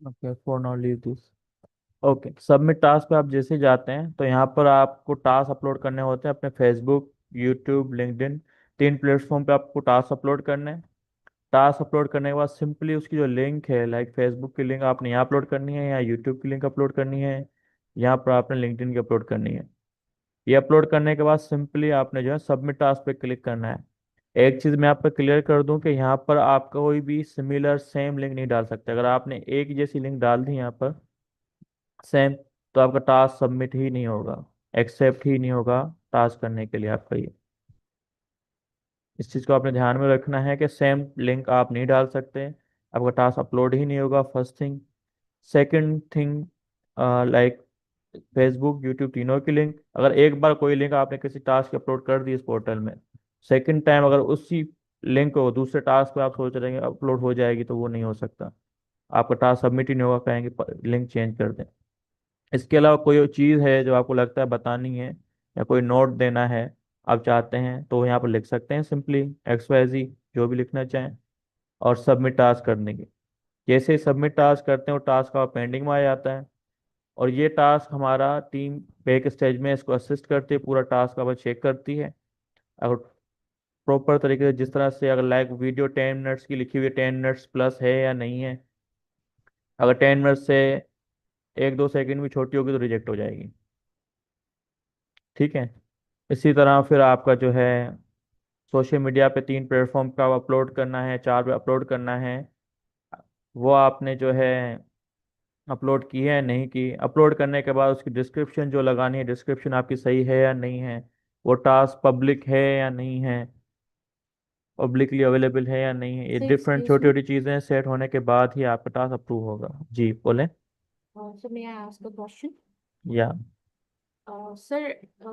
okay for now leave this. Okay, submit task पे आप जैसे जाते हैं तो यहाँ पर आपको टास्क अपलोड करने होते हैं अपने फेसबुक, यूट्यूब, लिंक्डइन, 3 प्लेटफॉर्म पे आपको टास्क अपलोड करने हैं। टास्क अपलोड करने के बाद सिंपली उसकी जो लिंक है, लाइक फेसबुक की लिंक आपने यहाँ अपलोड करनी है या यूट्यूब की लिंक अपलोड करनी है, यहाँ पर आपने लिंक्डइन की अपलोड करनी है। ये अपलोड करने के बाद सिंपली आपने जो है सबमिट टास्क पे क्लिक करना है। एक चीज़ मैं आप पर क्लियर कर दूं कि यहाँ पर आप कोई भी सिमिलर सेम लिंक नहीं डाल सकते। अगर आपने एक जैसी लिंक डाल दी यहाँ पर सेम, तो आपका टास्क सबमिट ही नहीं होगा, एक्सेप्ट ही नहीं होगा टास्क करने के लिए आपका ये। इस चीज़ को आपने ध्यान में रखना है कि सेम लिंक आप नहीं डाल सकते, आपका टास्क अपलोड ही नहीं होगा, first thing. Second thing, like Facebook YouTube तीनों की लिंक, अगर एक बार कोई लिंक आपने किसी टास्क अपलोड कर दी इस पोर्टल में, सेकंड टाइम अगर उसी लिंक को दूसरे टास्क पे आप सोच रहे हैं अपलोड हो जाएगी, तो वो नहीं हो सकता, आपका टास्क सबमिट ही नहीं होगा, कहेंगे लिंक चेंज कर दें। इसके अलावा कोई चीज़ है जो आपको लगता है बतानी है या कोई नोट देना है आप चाहते हैं, तो यहाँ पर लिख सकते हैं सिंपली XYZ, जो भी लिखना चाहें, और सबमिट टास्क करने की। जैसे ही सबमिट टास्क करते हैं वो टास्क का पेंडिंग में आ जाता है, और ये टास्क हमारा टीम बैक स्टेज में इसको असिस्ट करती है, पूरा टास्क अब चेक करती है। अगर प्रॉपर तरीके से, जिस तरह से अगर लाइक वीडियो 10 मिनट्स की लिखी हुई है, 10 मिनट्स प्लस है या नहीं है, अगर 10 मिनट से 1-2 सेकंड भी छोटी होगी तो रिजेक्ट हो जाएगी। ठीक है। इसी तरह फिर आपका जो है सोशल मीडिया पे 3 प्लेटफॉर्म का अपलोड करना है, 4 पे अपलोड करना है, वो आपने जो है अपलोड की है नहीं की। अपलोड करने के बाद उसकी डिस्क्रिप्शन जो लगानी है, डिस्क्रिप्शन आपकी सही है या नहीं है, वो टास्क पब्लिक है या नहीं है, पब्लिकली अवेलेबल है या नहीं है, ये सर डिफरेंट एक्सक्यूज छोटी मी, छोटी चीज़ें सेट होने के बाद ही आपका टास्क अप्रूव होगा। जी बोलें। Sir may I ask a question? या सर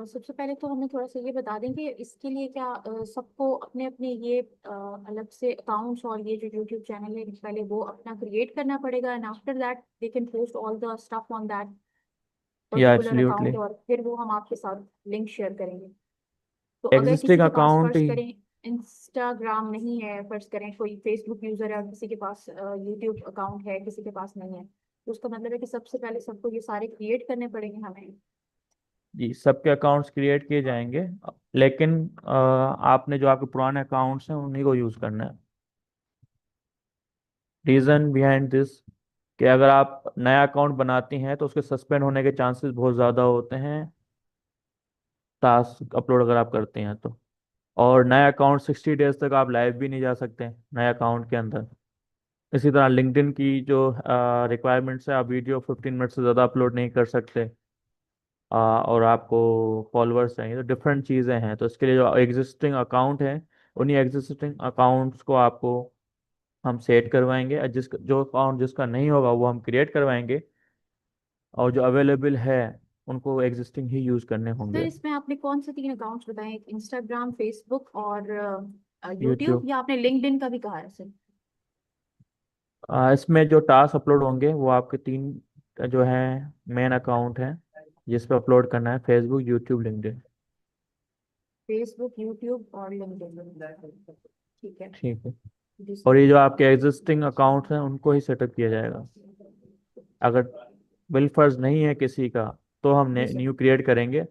सबसे पहले तो हमें थोड़ा सा ये बता दें कि इसके लिए क्या सबको अपने अपने ये अलग से अकाउंट्स और ये जो यूट्यूब चैनल है पहले वो अपना क्रिएट करना पड़ेगा, and after that they can post all the stuff on that या पर्टिकुलर एब्सोल्युटली। अकाउंट, और फिर वो हम आपके साथ लिंक शेयर करेंगे? तो अगर किसी एग्जिस्टिंग के पास अकाउंट फर्ज ही। करें इंस्टाग्राम नहीं है, फर्ज करें कोई फेसबुक यूजर है और किसी के पास यूट्यूब अकाउंट है, किसी के पास नहीं है, तो उसका मतलब है कि सबसे पहले सबको ये सारे क्रिएट करने पड़ेंगे हमें? जी सबके अकाउंट्स क्रिएट किए जाएंगे, लेकिन आपने जो आपके पुराने अकाउंट्स हैं उन्हीं को यूज़ करना है। रीज़न बिहाइंड दिस, कि अगर आप नया अकाउंट बनाती हैं तो उसके सस्पेंड होने के चांसेस बहुत ज़्यादा होते हैं, टास्क अपलोड अगर आप करते हैं तो। और नया अकाउंट 60 डेज तक आप लाइव भी नहीं जा सकते नए अकाउंट के अंदर। इसी तरह लिंक्डइन की जो रिक्वायरमेंट्स है, आप वीडियो 15 मिनट से ज़्यादा अपलोड नहीं कर सकते, और आपको फॉलोअर्स चाहिए, तो डिफरेंट चीज़ें हैं। तो इसके लिए जो एग्जिस्टिंग अकाउंट है, उन्हीं एग्जिस्टिंग अकाउंट्स को आपको हम सेट करवाएंगे, और जो अकाउंट जिसका नहीं होगा वो हम क्रिएट करवाएंगे, और जो अवेलेबल है उनको एग्जिस्टिंग ही यूज़ करने सर होंगे। इसमें आपने कौन से 3 अकाउंट्स बताए? इंस्टाग्राम, फेसबुक और यूट्यूब, यूट्यूब। या आपने लिंक्डइन का भी कहा है सर? इसमें जो टास्क अपलोड होंगे वो आपके 3 जो है मेन अकाउंट हैं जिस पे अपलोड करना है, Facebook YouTube LinkedIn. Facebook, YouTube और लिंक्डइन। ठीक है। ठीक है। जी और सर। ये जो आपके एग्जिस्टिंग अकाउंट्स हैं उनको ही सेटअप किया जाएगा। अगर बिलफर्ज नहीं है किसी का तो हम जी सर। न्यू क्रिएट करेंगे,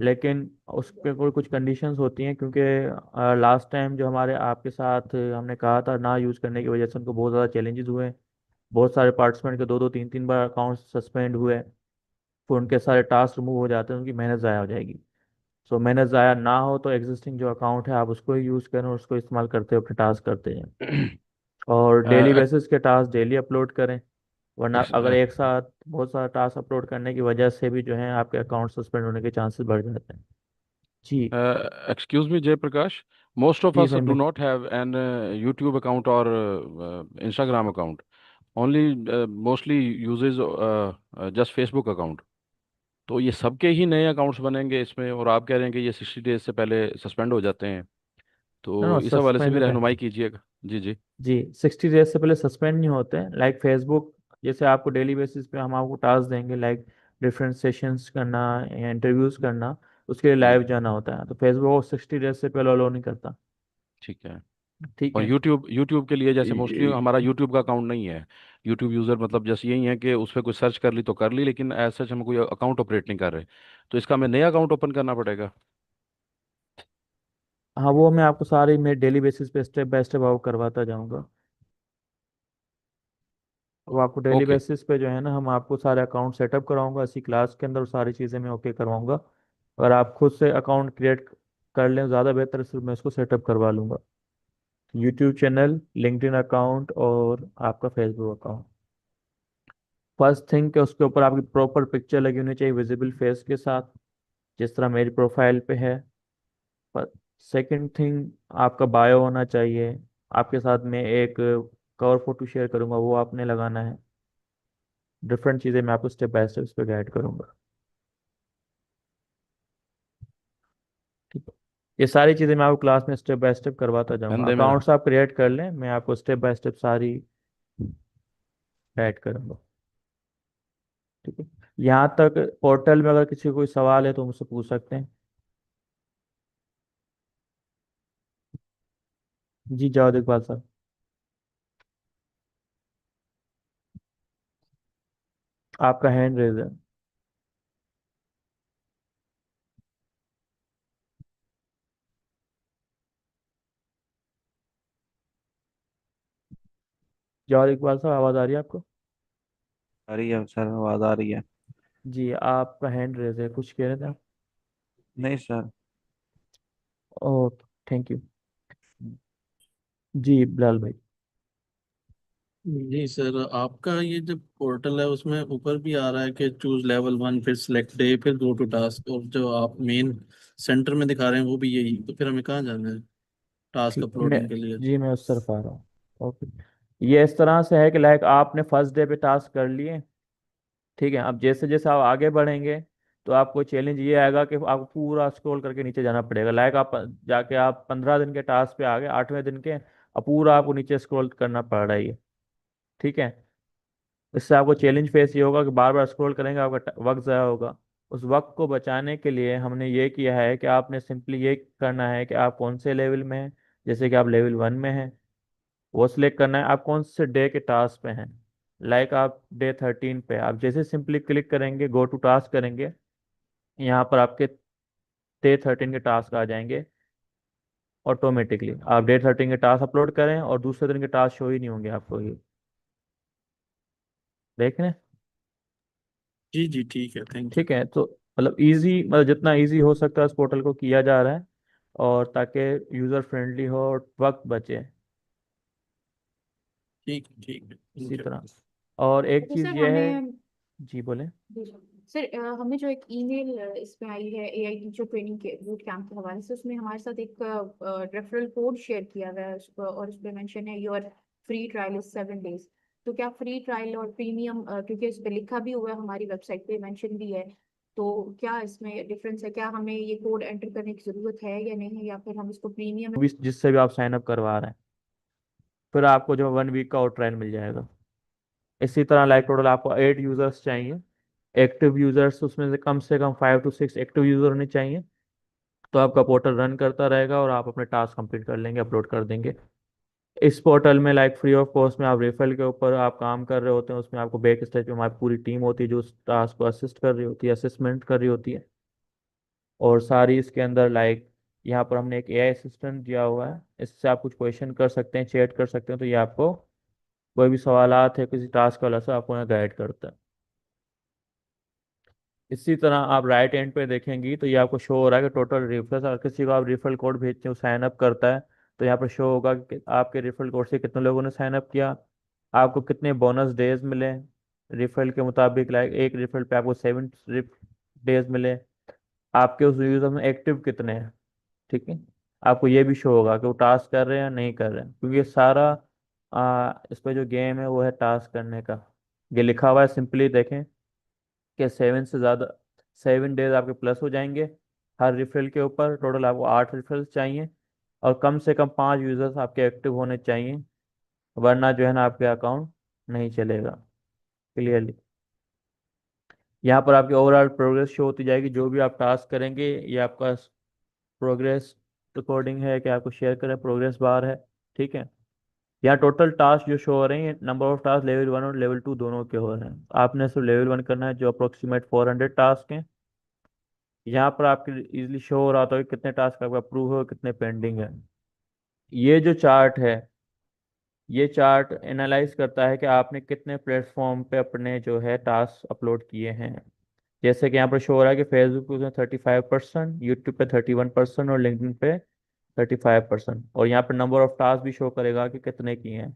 लेकिन उस पे कोई कुछ कंडीशंस होती हैं, क्योंकि लास्ट टाइम जो हमारे आपके साथ हमने कहा था ना यूज़ करने की वजह से उनको बहुत ज़्यादा चैलेंजेस हुए। बहुत सारे पार्टिसिपेंट के 2-2 3-3 बार अकाउंट सस्पेंड हुए, फिर उनके सारे टास्क रिमूव हो जाते हैं, उनकी मेहनत ज़ाया हो जाएगी। सो मेहनत ज़ाया ना हो तो एग्जिस्टिंग जो अकाउंट है आप उसको ही यूज़ करें और उसको इस्तेमाल करते हुए अपने टास्क करते हैं, और डेली Uh, बेसिस के टास्क डेली अपलोड करें। वरना ex- अगर uh, एक साथ बहुत सारा टास्क अपलोड करने की वजह से भी जो है आपके अकाउंट सस्पेंड होने के चांसेस बढ़ जाते हैं। जी। Excuse me, Jay Prakash. Most of ji us भाई do मैं। not have an YouTube account or Instagram account. Only mostly uses just Facebook account. तो ये सबके ही नए अकाउंट्स बनेंगे इसमें, और आप कह रहे हैं कि ये 60 डेज से पहले सस्पेंड हो जाते हैं, नो तो नो इस हवाले से भी सस्पेंड में। रहनुमाई कीजिएगा। जी जी। जी 60 डेज से पहले सस्पेंड नहीं होते हैं, लाइक फेसबुक जैसे आपको डेली बेसिस पे हम आपको टास्क देंगे, लाइक डिफरेंट सेशंस करना या इंटरव्यूज करना, उसके लिए लाइव जाना होता है, तो फेसबुक वो 60 डेज से पहले अलो नहीं करता। ठीक है। ठीक और है। यूट्यूब के लिए जैसे मोस्टली हमारा यूट्यूब का अकाउंट नहीं है। यूट्यूब यूज़र मतलब जैसे यही है कि उस पर कुछ सर्च कर ली तो कर ली, लेकिन ऐसा हम कोई अकाउंट ऑपरेट नहीं कर रहे, तो इसका हमें नया अकाउंट ओपन करना पड़ेगा। हाँ वो मैं आपको सारी मेरे डेली बेसिस पे स्टेप बाय स्टेप आपको करवाता जाऊंगा। वो आपको डेली ओके। बेसिस पे जो है ना हम आपको सारे अकाउंट सेटअप कराऊंगा इसी क्लास के अंदर, और सारी चीज़ें मैं ओके करवाऊंगा। अगर आप खुद से अकाउंट क्रिएट कर लें ज़्यादा बेहतर है, सिर्फ मैं इसको सेटअप करवा लूँगा। यूट्यूब चैनल, लिंक्डइन अकाउंट और आपका फेसबुक अकाउंट। फर्स्ट थिंग कि उसके ऊपर आपकी प्रॉपर पिक्चर लगी होनी चाहिए विजिबल फेस के साथ, जिस तरह मेरी प्रोफाइल पे है। पर सेकंड थिंग, आपका बायो होना चाहिए। आपके साथ में एक कवर फोटो शेयर करूंगा, वो आपने लगाना है। डिफरेंट चीज़ें मैं आपको स्टेप बाय स्टेप इस पर गाइड करूंगा। ठीक है, ये सारी चीज़ें मैं आपको क्लास में स्टेप बाय स्टेप करवाता जाऊंगा। कंधे में ना। अकाउंट्स आप क्रिएट कर लें, मैं आपको स्टेप बाय स्टेप सारी गाइड करूंगा। ठीक है, यहाँ तक पोर्टल में अगर किसी को कोई सवाल है तो मुझसे पूछ सकते हैं। जी जावेद इकबाल साहब। आपका हैंड रेज है। जावेद इकबाल साहब, आवाज़ आ रही है आपको? आ रही है सर, आवाज़ आ रही है। जी, आपका हैंड रेज है, कुछ कह रहे थे आप? नहीं सर। Oh, thank you. जी बिलाल भाई। जी सर, आपका ये जो पोर्टल है उसमें ऊपर भी आ रहा है कि चूज लेवल 1, फिर सिलेक्ट डे, फिर गो टू टास्क, और जो आप मेन सेंटर में दिखा रहे हैं वो भी यही, तो फिर हमें कहाँ जाना है टास्क ठीक, मैं अपलोडिंग के लिए? जी मैं उस तरफ आ रहा हूँ। ओके, ये इस तरह से है कि लाइक आपने फर्स्ट डे पे टास्क कर लिए। ठीक है, अब जैसे जैसे आप आगे बढ़ेंगे तो आपको चैलेंज ये आएगा कि आपको पूरा स्क्रॉल करके नीचे जाना पड़ेगा। लाइक आप जाके आप 15 दिन के टास्क पे आ गए, 8वें दिन के, अब पूरा आपको नीचे स्क्रॉल करना पड़ रहा है ये। ठीक है, इससे आपको चैलेंज फेस ये होगा कि बार बार स्क्रॉल करेंगे, आपका वक्त ज़ाया होगा। उस वक्त को बचाने के लिए हमने ये किया है कि आपने सिंपली ये करना है कि आप कौन से लेवल में हैं। जैसे कि आप लेवल 1 में हैं, वो सिलेक्ट करना है। आप कौन से डे के टास्क पे हैं, लाइक आप डे 13 पे। आप जैसे सिंपली क्लिक करेंगे, गो टू टास्क करेंगे, यहाँ पर आपके डे 13 के टास्क आ जाएंगे ऑटोमेटिकली। आप डे 13 के टास्क अपलोड करें और दूसरे दिन के टास्क शो ही नहीं होंगे आपको ये, देख रहे हैं? जी जी ठीक है, थैंक यू। ठीक है, तो मतलब इजी, मतलब जितना इजी हो सकता है इस पोर्टल को किया जा रहा है, और ताकि यूज़र फ्रेंडली हो और वक्त बचे ठीक है, इसी थैंक यू। तरह। और एक तो चीज़ सर ये है। हमें जी बोले। जी सर, हमें जो एक ईमेल इसमें आई है एआई टीचर ट्रेनिंग के बूट कैंप के हवाले से, उसमें हमारे साथ एक रेफरल कोड शेयर किया गया है और उस पर मेंशन है your free trial is 7 days। तो क्या फ्री ट्रायल और प्रीमियम, क्योंकि इस पे लिखा भी हुआ है, हमारी वेबसाइट पे मेंशन भी है, तो क्या इसमें डिफरेंस है? क्या हमें ये कोड एंटर करने की जरूरत है या नहीं, या फिर हम इसको प्रीमियम? जिससे भी आप साइन अप करवा रहे हैं, फिर आपको जो 1 वीक का और ट्रायल मिल जाएगा। इसी तरह लाइक टोटल आपको 8 यूजर्स चाहिए, एक्टिव यूजर्स उसमें से कम 5 to 6 एक्टिव यूजर होने चाहिए। तो आपका पोर्टल रन करता रहेगा और आप अपने टास्क कंप्लीट कर लेंगे, अपलोड कर देंगे। इस पोर्टल में लाइक फ्री ऑफ कॉस्ट में आप रेफरल के ऊपर आप काम कर रहे होते हैं, उसमें आपको बैक स्टेज में हमारी पूरी टीम होती है जो उस टास्क को असिस्ट कर रही होती है, असिस्टमेंट कर रही होती है। और सारी इसके अंदर लाइक यहाँ पर हमने एक एआई असिस्टेंट दिया हुआ है, इससे आप कुछ क्वेश्चन कर सकते हैं, चैट कर सकते हैं, तो ये आपको कोई भी सवालात है किसी टास्क वाला से आपको यहाँ गाइड करता है। इसी तरह आप राइट एंड पे देखेंगी तो ये आपको शो हो रहा है कि टोटल रेफरल्स, अगर किसी को आप रेफरल कोड भेजते हो साइन अप करता है, तो यहाँ पर शो होगा कि आपके रेफरल कोड से कितने लोगों ने साइन अप किया, आपको कितने बोनस डेज मिले रेफरल के मुताबिक। लाइक एक रेफरल पे आपको 7 डेज मिले, आपके उस यूजर में एक्टिव कितने हैं। ठीक है, आपको ये भी शो होगा कि वो टास्क कर रहे हैं या नहीं कर रहे हैं, क्योंकि ये सारा इस पर जो गेम है वो है टास्क करने का। ये लिखा हुआ है, सिंपली देखें कि 7 से ज़्यादा 7 डेज आपके प्लस हो जाएंगे हर रिफिल के ऊपर। टोटल आपको 8 रिफिल्स चाहिए और कम से कम 5 यूजर्स आपके एक्टिव होने चाहिए, वरना जो है ना आपके अकाउंट नहीं चलेगा। क्लियरली यहाँ पर आपकी ओवरऑल प्रोग्रेस शो होती जाएगी, जो भी आप टास्क करेंगे ये आपका प्रोग्रेस रिकॉर्डिंग है कि आपको शेयर करें, प्रोग्रेस बार है। ठीक है, यहाँ टोटल टास्क जो शो हो रहे हैं, नंबर ऑफ टास्क लेवल 1 और लेवल 2 दोनों के हो रहे हैं। आपने सिर्फ लेवल 1 करना है जो अप्रोक्सीमेट 400 टास्क हैं। यहाँ पर आपके इजीली शो हो रहा था कि कितने टास्क आपका अप्रूव हो, कितने पेंडिंग है। ये जो चार्ट है, ये चार्ट एनालाइज करता है कि आपने कितने प्लेटफॉर्म पे अपने जो है टास्क अपलोड किए हैं। जैसे कि यहाँ पर शो हो रहा है कि फेसबुक में 35%, यूट्यूब पे 31% और लिंक्डइन पे 35%। और यहाँ पर नंबर ऑफ टास्क भी शो करेगा कि कितने किए हैं।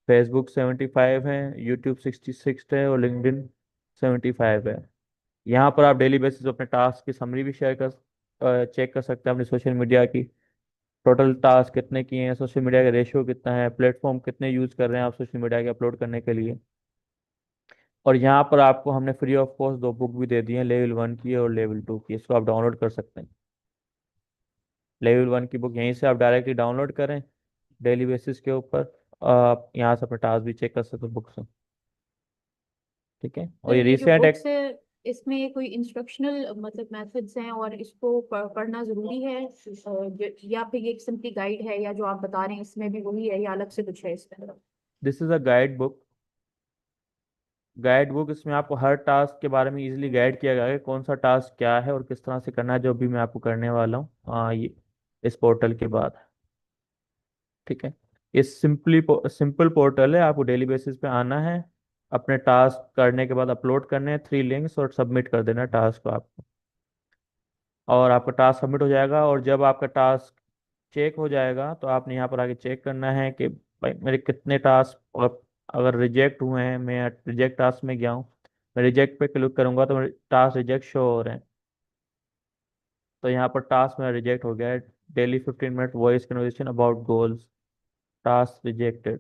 फेसबुक 75 है, यूट्यूब 66 है और लिंक्डइन 75 है। यहाँ पर आप डेली बेसिस पे अपने टास्क की समरी भी चेक कर सकते हैं अपनी सोशल मीडिया की। टोटल टास्क कितने किए हैं, सोशल मीडिया का रेशियो कितना है, प्लेटफॉर्म कितने यूज कर रहे हैं आप सोशल मीडिया के अपलोड करने के लिए। और यहाँ पर आपको हमने फ्री ऑफ कॉस्ट 2 बुक भी दे दी हैं, लेवल 1 की और लेवल 2 की। इसको आप डाउनलोड कर सकते हैं। लेवल 1 की बुक यहीं से आप डायरेक्टली डाउनलोड करें डेली बेसिस के ऊपर। आप यहाँ से अपने टास्क भी चेक कर सकते हो बुक से। ठीक है। और सर ये ये जो रिसेंट बुक्स है इसमें कोई इंस्ट्रक्शनल मतलब मेथड्स हैं और इसको पढ़ना जरूरी है, या फिर ये एक सिंपली गाइड है, या जो आप बता रहे हैं इसमें भी वही है या अलग से कुछ है इसमें? This is a guide book. Guide book, इसमें आपको हर टास्क के बारे में इजीली गाइड किया गया है कि कौन सा टास्क क्या है और किस तरह से करना है, जो भी मैं आपको करने वाला हूँ ये इस पोर्टल के बाद। ठीक है। ये सिंपल पोर्टल है। आपको डेली बेसिस पे आना है, अपने टास्क करने के बाद अपलोड करने हैं 3 लिंक्स और सबमिट कर देना टास्क को आपको। और आपका टास्क सबमिट हो जाएगा। और जब आपका टास्क चेक हो जाएगा तो आपने यहाँ पर आके चेक करना है कि भाई मेरे कितने टास्क, और अगर रिजेक्ट हुए हैं, मैं रिजेक्ट टास्क में गया हूँ, मैं रिजेक्ट पे क्लिक करूंगा तो मेरे टास्क रिजेक्ट शो हो रहे हैं। तो यहाँ पर टास्क मेरा रिजेक्ट हो गया है। Daily 15 minute voice conversation about goals, task rejected.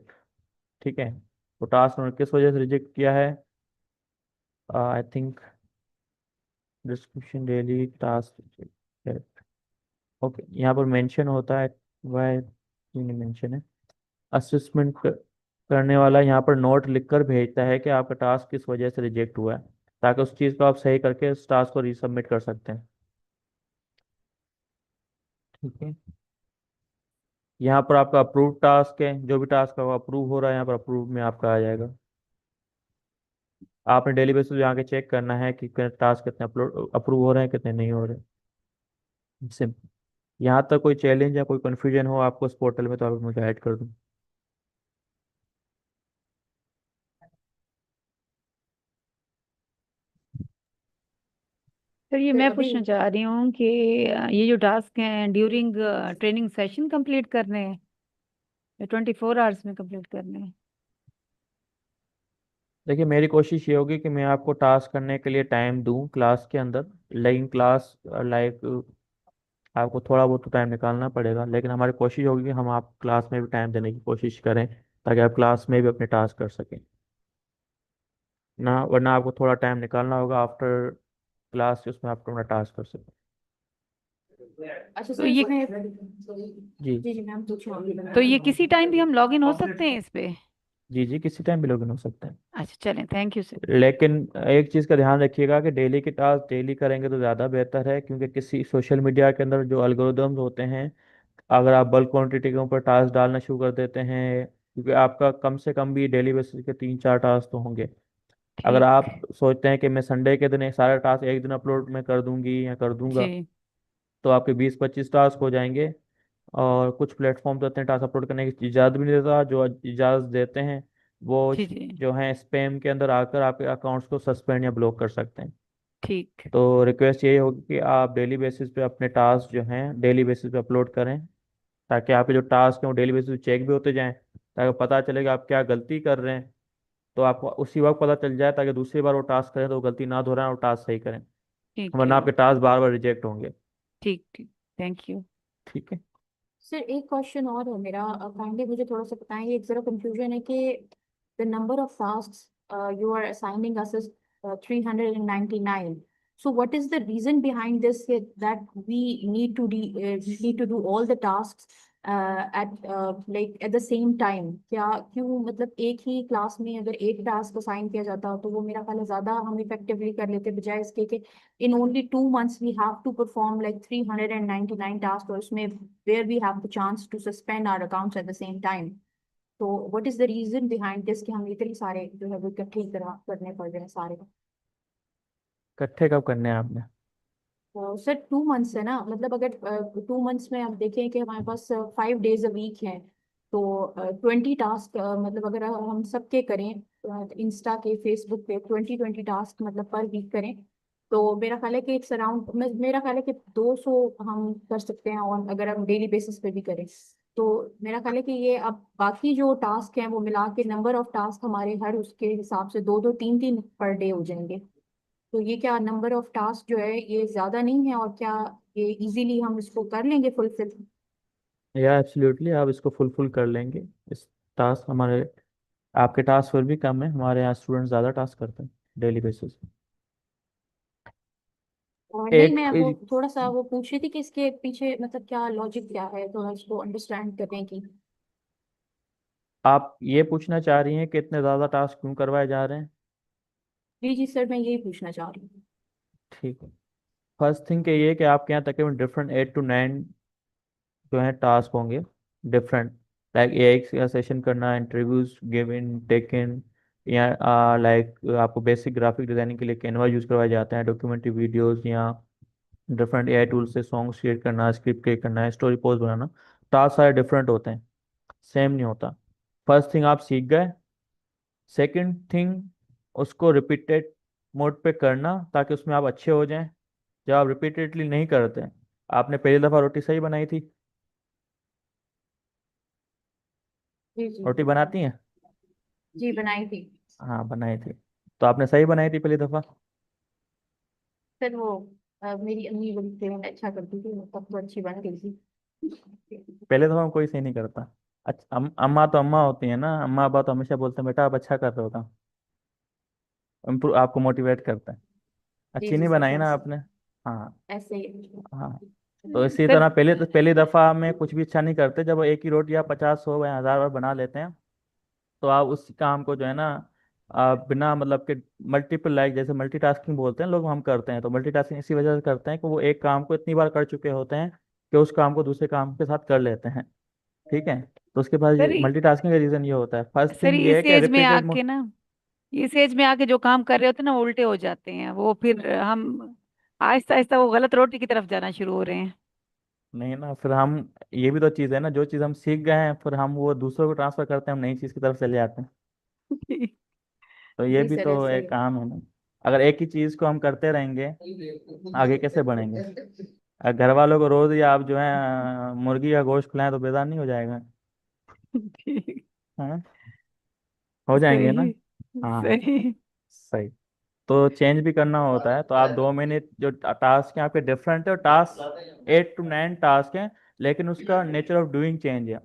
ठीक है। तो टास्क उन्होंने किस वजह से रिजेक्ट किया है? I think description daily task rejected. Okay, यहाँ पर मेंशन होता है, वाई मेंशन है। असेसमेंट करने वाला यहाँ पर नोट लिखकर भेजता है कि आपका टास्क किस वजह से रिजेक्ट हुआ है, ताकि उस चीज़ को आप सही करके उस टास्क को रीसबमिट कर सकते हैं। ठीक है। यहाँ पर आपका अप्रूव टास्क है, जो भी टास्क आपका अप्रूव हो रहा है यहाँ पर अप्रूव में आपका आ जाएगा। आपने डेली बेसिस पे यहाँ के चेक करना है कि टास्क कितने अप्रूव हो रहे हैं, कितने नहीं हो रहे। सिंपल। यहाँ तक कोई चैलेंज या कोई कन्फ्यूजन हो आपको इस पोर्टल में तो आप मुझे ऐड कर दूँ। सर ये सर मैं अभी पूछना चाह रही हूँ कि ये जो टास्क हैं ड्यूरिंग ट्रेनिंग सेशन कंप्लीट करने हैं या 24 आवर्स में कंप्लीट करने हैं? देखिए, मेरी कोशिश ये होगी कि मैं आपको टास्क करने के लिए टाइम दूं क्लास के अंदर, लेकिन क्लास लाइक आपको थोड़ा बहुत तो टाइम निकालना पड़ेगा, लेकिन हमारी कोशिश होगी कि हम आप क्लास में भी टाइम देने की कोशिश करें, ताकि आप क्लास में भी अपने टास्क कर सकें ना। वरना आपको थोड़ा टाइम निकालना होगा आफ्टर क्लास, उसमें आप अपना टास्क कर सकें। अच्छा तो सर ये इसमें जी जी जी मैम तो ये पूछो। किसी टाइम भी हम लॉग इन हो सकते हैं इस पे? जी जी, किसी टाइम भी लॉगिन हो सकते हैं। अच्छा चलें, थैंक यू सर। लेकिन एक चीज़ का ध्यान रखिएगा कि डेली के टास्क डेली करेंगे तो ज़्यादा बेहतर है, क्योंकि किसी सोशल मीडिया के अंदर जो एल्गोरिदम्स होते हैं, अगर आप बल्क क्वांटिटी के ऊपर टास्क डालना शुरू कर देते हैं, क्योंकि आपका कम से कम भी डेली बेसिस के 3-4 टास्क तो होंगे। अगर ठीक। आप सोचते हैं कि मैं संडे के दिन एक सारा टास्क एक दिन अपलोड में कर दूंगी या कर दूंगा, जी तो आपके 20-25 टास्क हो जाएंगे। और कुछ प्लेटफॉर्म तो इतने टास्क अपलोड करने की इजाज़त भी नहीं देता, जो इजाज़त देते हैं वो जी जी जो है स्पैम के अंदर आकर आपके अकाउंट्स को सस्पेंड या ब्लॉक कर सकते हैं। ठीक। तो रिक्वेस्ट यही होगी कि आप डेली बेसिस पे अपने टास्क जो हैं डेली बेसिस पे अपलोड करें, ताकि आपके जो टास्क हैं वो डेली बेसिस पे चेक भी होते जाएं, ताकि पता चलेगा आप क्या गलती कर रहे हैं, तो आपको उसी वक्त पता चल जाए, ताकि दूसरी बार वो टास्क करें तो वो गलती ना दोहराएं और टास्क सही करें। ठीक वरना है। आपके टास्क बार बार रिजेक्ट होंगे। ठीक ठीक, थैंक यू। ठीक है। सर एक क्वेश्चन और है मेरा, काइंडली मुझे थोड़ा सा बताएं, एक जरा कंफ्यूजन है कि the number of tasks you are assigning us is 399. So what is the reason behind this, that we need to do all the tasks at the same time? क्या क्यों मतलब एक ही क्लास में अगर एक टास्क असाइन किया जाता तो वो मेरा ख्याल है ज्यादा हम इफेक्टिवली कर लेते, बजाय इसके कि in only 2 months we have to perform like 399 tasks, और उसमें where we have the chance to suspend our accounts at the same time. तो what is the reason behind this कि हम इतने सारे जो है वो इकट्ठे ही करने पड़ रहे हैं सारे? इकट्ठे कब करने हैं आपने? सर 2 मंथ्स है ना, मतलब अगर 2 मंथ्स में आप देखें कि हमारे पास 5 days a week हैं, तो 20 टास्क, मतलब अगर हम सबके करें इंस्टा के फेसबुक पे 20 टास्क मतलब पर वीक करें, तो मेरा ख्याल है कि इट्स अराउंड, मेरा ख्याल है कि 200 हम कर सकते हैं, और अगर हम डेली बेसिस पे भी करें तो मेरा ख्याल है कि ये अब बाकी जो टास्क हैं वो मिला के नंबर ऑफ टास्क हमारे हर उसके हिसाब से दो दो तीन तीन पर डे हो जाएंगे। तो ये क्या नंबर ऑफ टास्क जो है ये ज़्यादा नहीं है, और क्या ये इजीली हम इसको कर लेंगे फुलफिल? या एब्सोल्युटली आप इसको फुलफिल कर लेंगे। इस टास्क हमारे, आपके टास्क फिर भी कम है, हमारे यहाँ स्टूडेंट ज़्यादा टास्क करते हैं डेली बेसिस पे। और नहीं, एक मैं वो थोड़ा सा वो पूछ रही थी कि इसके पीछे मतलब क्या लॉजिक क्या है, थोड़ा इसको अंडरस्टैंड करने की। आप ये पूछना चाह रही हैं कि इतने ज़्यादा टास्क क्यों करवाए जा रहे हैं? जी जी सर, मैं यही पूछना चाह रही हूँ। ठीक है। फर्स्ट थिंग ये है कि आपके यहाँ तकरीबन डिफरेंट 8 to 9 जो है टास्क होंगे, डिफरेंट, लाइक एआई का सेशन करना, इंटरव्यूज गिवन टेकन, या लाइक आपको बेसिक ग्राफिक डिजाइनिंग के लिए कैनवा यूज़ करवाए जाते हैं, डॉक्यूमेंट्री वीडियोस, या डिफरेंट एआई टूल से सॉन्ग्स क्रिएट करना, स्क्रिप्ट क्रिएट करना, स्टोरी पोस्ट बनाना। टास्क सारे डिफरेंट होते हैं, सेम नहीं होता। फर्स्ट थिंग आप सीख गए। सेकंड थिंग, उसको रिपीटेड मोड पे करना ताकि उसमें आप अच्छे हो जाएं। जब आप रिपीटेडली नहीं करते, आपने पहली दफ़ा रोटी सही बनाई थी, जी जी रोटी बनाती हैं? जी, बनाई थी। हाँ बनाई थी, तो आपने सही बनाई थी पहली दफ़ा? सर वो मेरी अम्मी बड़ी सेवन अच्छा करती थी, तब तो अच्छी बन गई थी। पहले दफ़ा में कोई सही नहीं करता। अच्छा, अम्मा तो अम्मा होती है ना, अम्मा अब्बा तो हमेशा बोलते हैं बेटा आप अच्छा कर रहे हो काम, आपको मोटिवेट करते हैं। जी अच्छी जी नहीं सर, बनाई ना ऐसे आपने? हाँ। ऐसे ही। हाँ, तो इसी सर तरह पहली दफ़ा में कुछ भी अच्छा नहीं करते। जब वो एक ही रोटी आप 50 100 या 1000 बार बना लेते हैं, तो आप उस काम को जो है ना, आप बिना मतलब के मल्टीपल, लाइक जैसे मल्टीटास्किंग बोलते हैं लोग, हम करते हैं। तो मल्टीटास्किंग इसी वजह से करते हैं कि वो एक काम को इतनी बार कर चुके होते हैं कि उस काम को दूसरे काम के साथ कर लेते हैं। ठीक है, तो उसके पास सर मल्टीटास्किंग का रीज़न ये होता है। फर्स्ट सर थिंग ये है इस कि एज में रिपीटेड। आके ना, इस एज में आके जो काम कर रहे होते हैं ना वो उल्टे हो जाते हैं, वो फिर हम आहिस्ता आहिस्ता वो गलत रोटी की तरफ जाना शुरू हो रहे हैं। नहीं ना, फिर हम, ये भी तो चीज़ है ना, जो चीज़ हम सीख गए हैं फिर हम वो दूसरों को ट्रांसफर करते हैं, हम नई चीज़ की तरफ चले जाते हैं। तो ये जी भी सर, तो ऐसे एक काम है ना। अगर एक ही चीज़ को हम करते रहेंगे, आगे कैसे बढ़ेंगे? अगर घर वालों को रोज ही आप जो है मुर्गी का गोश्त खिलाएं तो बेजार नहीं हो जाएगा? ठीक। हाँ, हो जाएंगे ना। सही। हाँ, सही। सही। तो चेंज भी करना होता है, तो आप 2 महीने जो टास्क हैं आपके डिफरेंट है, और टास्क 8 to 9 टास्क हैं, लेकिन उसका नेचर ऑफ डूइंग चेंज है।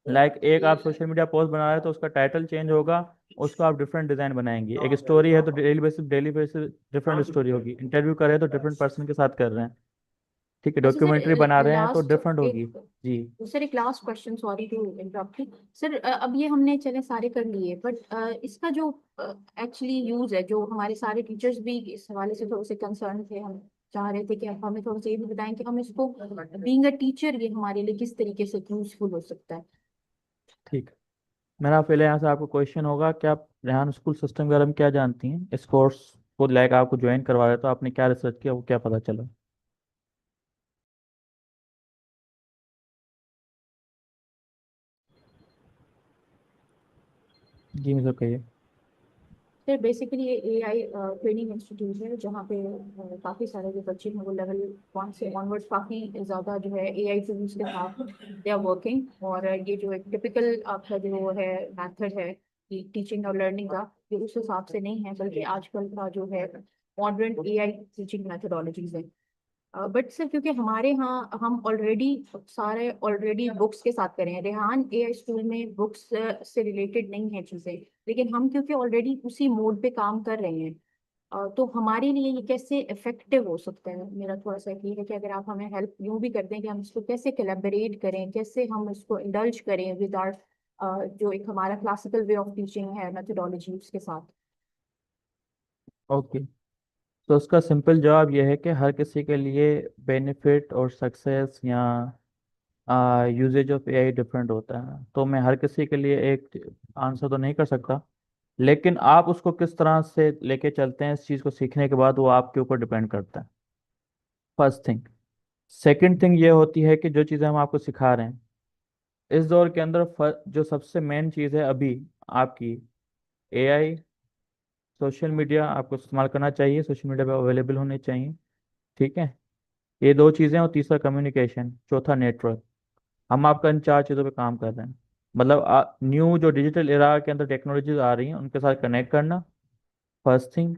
लाइक एक आप सोशल मीडिया पोस्ट बना रहे हैं तो उसका टाइटल चेंज होगा, उसको आप डिफरेंट डिजाइन बनाएंगे। एक स्टोरी है तो डेली बेसिस डिफरेंट स्टोरी होगी। इंटरव्यू कर रहे हैं तो डिफरेंट पर्सन के साथ कर रहे हैं। ठीक है, अच्छा सर, डॉक्यूमेंट्री बना रहे हैं तो लास्ट डिफरेंट होगी। एक जी। सर एक last question, sorry to interrupt you sir. अब ये हमने चले सारे कर लिए, बट इसका जो एक्चुअली यूज है, जो हमारे सारे टीचर्स भी इस हवाले से थोड़े से कंसर्न थे, हम चाह रहे थे कि आप हमें थोड़ा सा ये भी बताएं कि हम इसको बीइंग अ टीचर ये हमारे लिए किस तरीके से यूजफुल हो सकता है। ठीक है, मेरा पहले यहाँ से आपको क्वेश्चन होगा कि आप रेहान स्कूल सिस्टम के बारे में क्या जानती हैं? इस कोर्स को लाइक आपको ज्वाइन करवा रहे, तो आपने क्या रिसर्च किया, वो क्या पता चला? जी मुझे कहिए। सर बेसिकली ये एआई ट्रेनिंग इंस्टीट्यूट है, जहाँ पे काफ़ी सारे जो बच्चे हैं वो लेवल 1 से ऑनवर्ड्स काफ़ी ज़्यादा जो है एआई टूल्स के साथ दे आर वर्किंग। और ये जो एक टिपिकल आपका जो है मेथड है कि टीचिंग और लर्निंग का, ये उस हिसाब से नहीं है, बल्कि आजकल का जो है मॉडर्न एआई टीचिंग मेथडोलॉजीज है। बट सर क्योंकि हमारे यहाँ हम ऑलरेडी सारे ऑलरेडी बुक्स के साथ करें हैं, रेहान एआई स्कूल में बुक्स से रिलेटेड नहीं है चीज़ें, लेकिन हम क्योंकि ऑलरेडी उसी मोड पे काम कर रहे हैं, तो हमारे लिए ये कैसे इफेक्टिव हो सकता है? मेरा थोड़ा सा ये है कि अगर आप हमें हेल्प यूँ भी कर दें कि हम इसको कैसे कोलैबोरेट करें, कैसे हम इसको इंडल्ज करें विद आवर जो एक हमारा क्लासिकल वे ऑफ टीचिंग है मेथोडोलॉजी उसके साथ। ओके, तो उसका सिंपल जवाब यह है कि हर किसी के लिए बेनिफिट और सक्सेस या यूजेज ऑफ एआई डिफरेंट होता है। तो मैं हर किसी के लिए एक आंसर तो नहीं कर सकता, लेकिन आप उसको किस तरह से लेके चलते हैं इस चीज़ को सीखने के बाद, वो आपके ऊपर डिपेंड करता है। First thing. सेकंड थिंग ये होती है कि जो चीज़ें हम आपको सिखा रहे हैं इस दौर के अंदर, जो सबसे मेन चीज़ है अभी आपकी, एआई सोशल मीडिया आपको इस्तेमाल करना चाहिए, सोशल मीडिया पे अवेलेबल होने चाहिए। ठीक है, ये दो चीज़ें, और तीसरा कम्युनिकेशन, चौथा नेटवर्क। हम आपका इन चार चीज़ों पे काम कर रहे हैं। मतलब न्यू जो डिजिटल एरा के अंदर टेक्नोलॉजीज आ रही हैं उनके साथ कनेक्ट करना, फर्स्ट थिंग।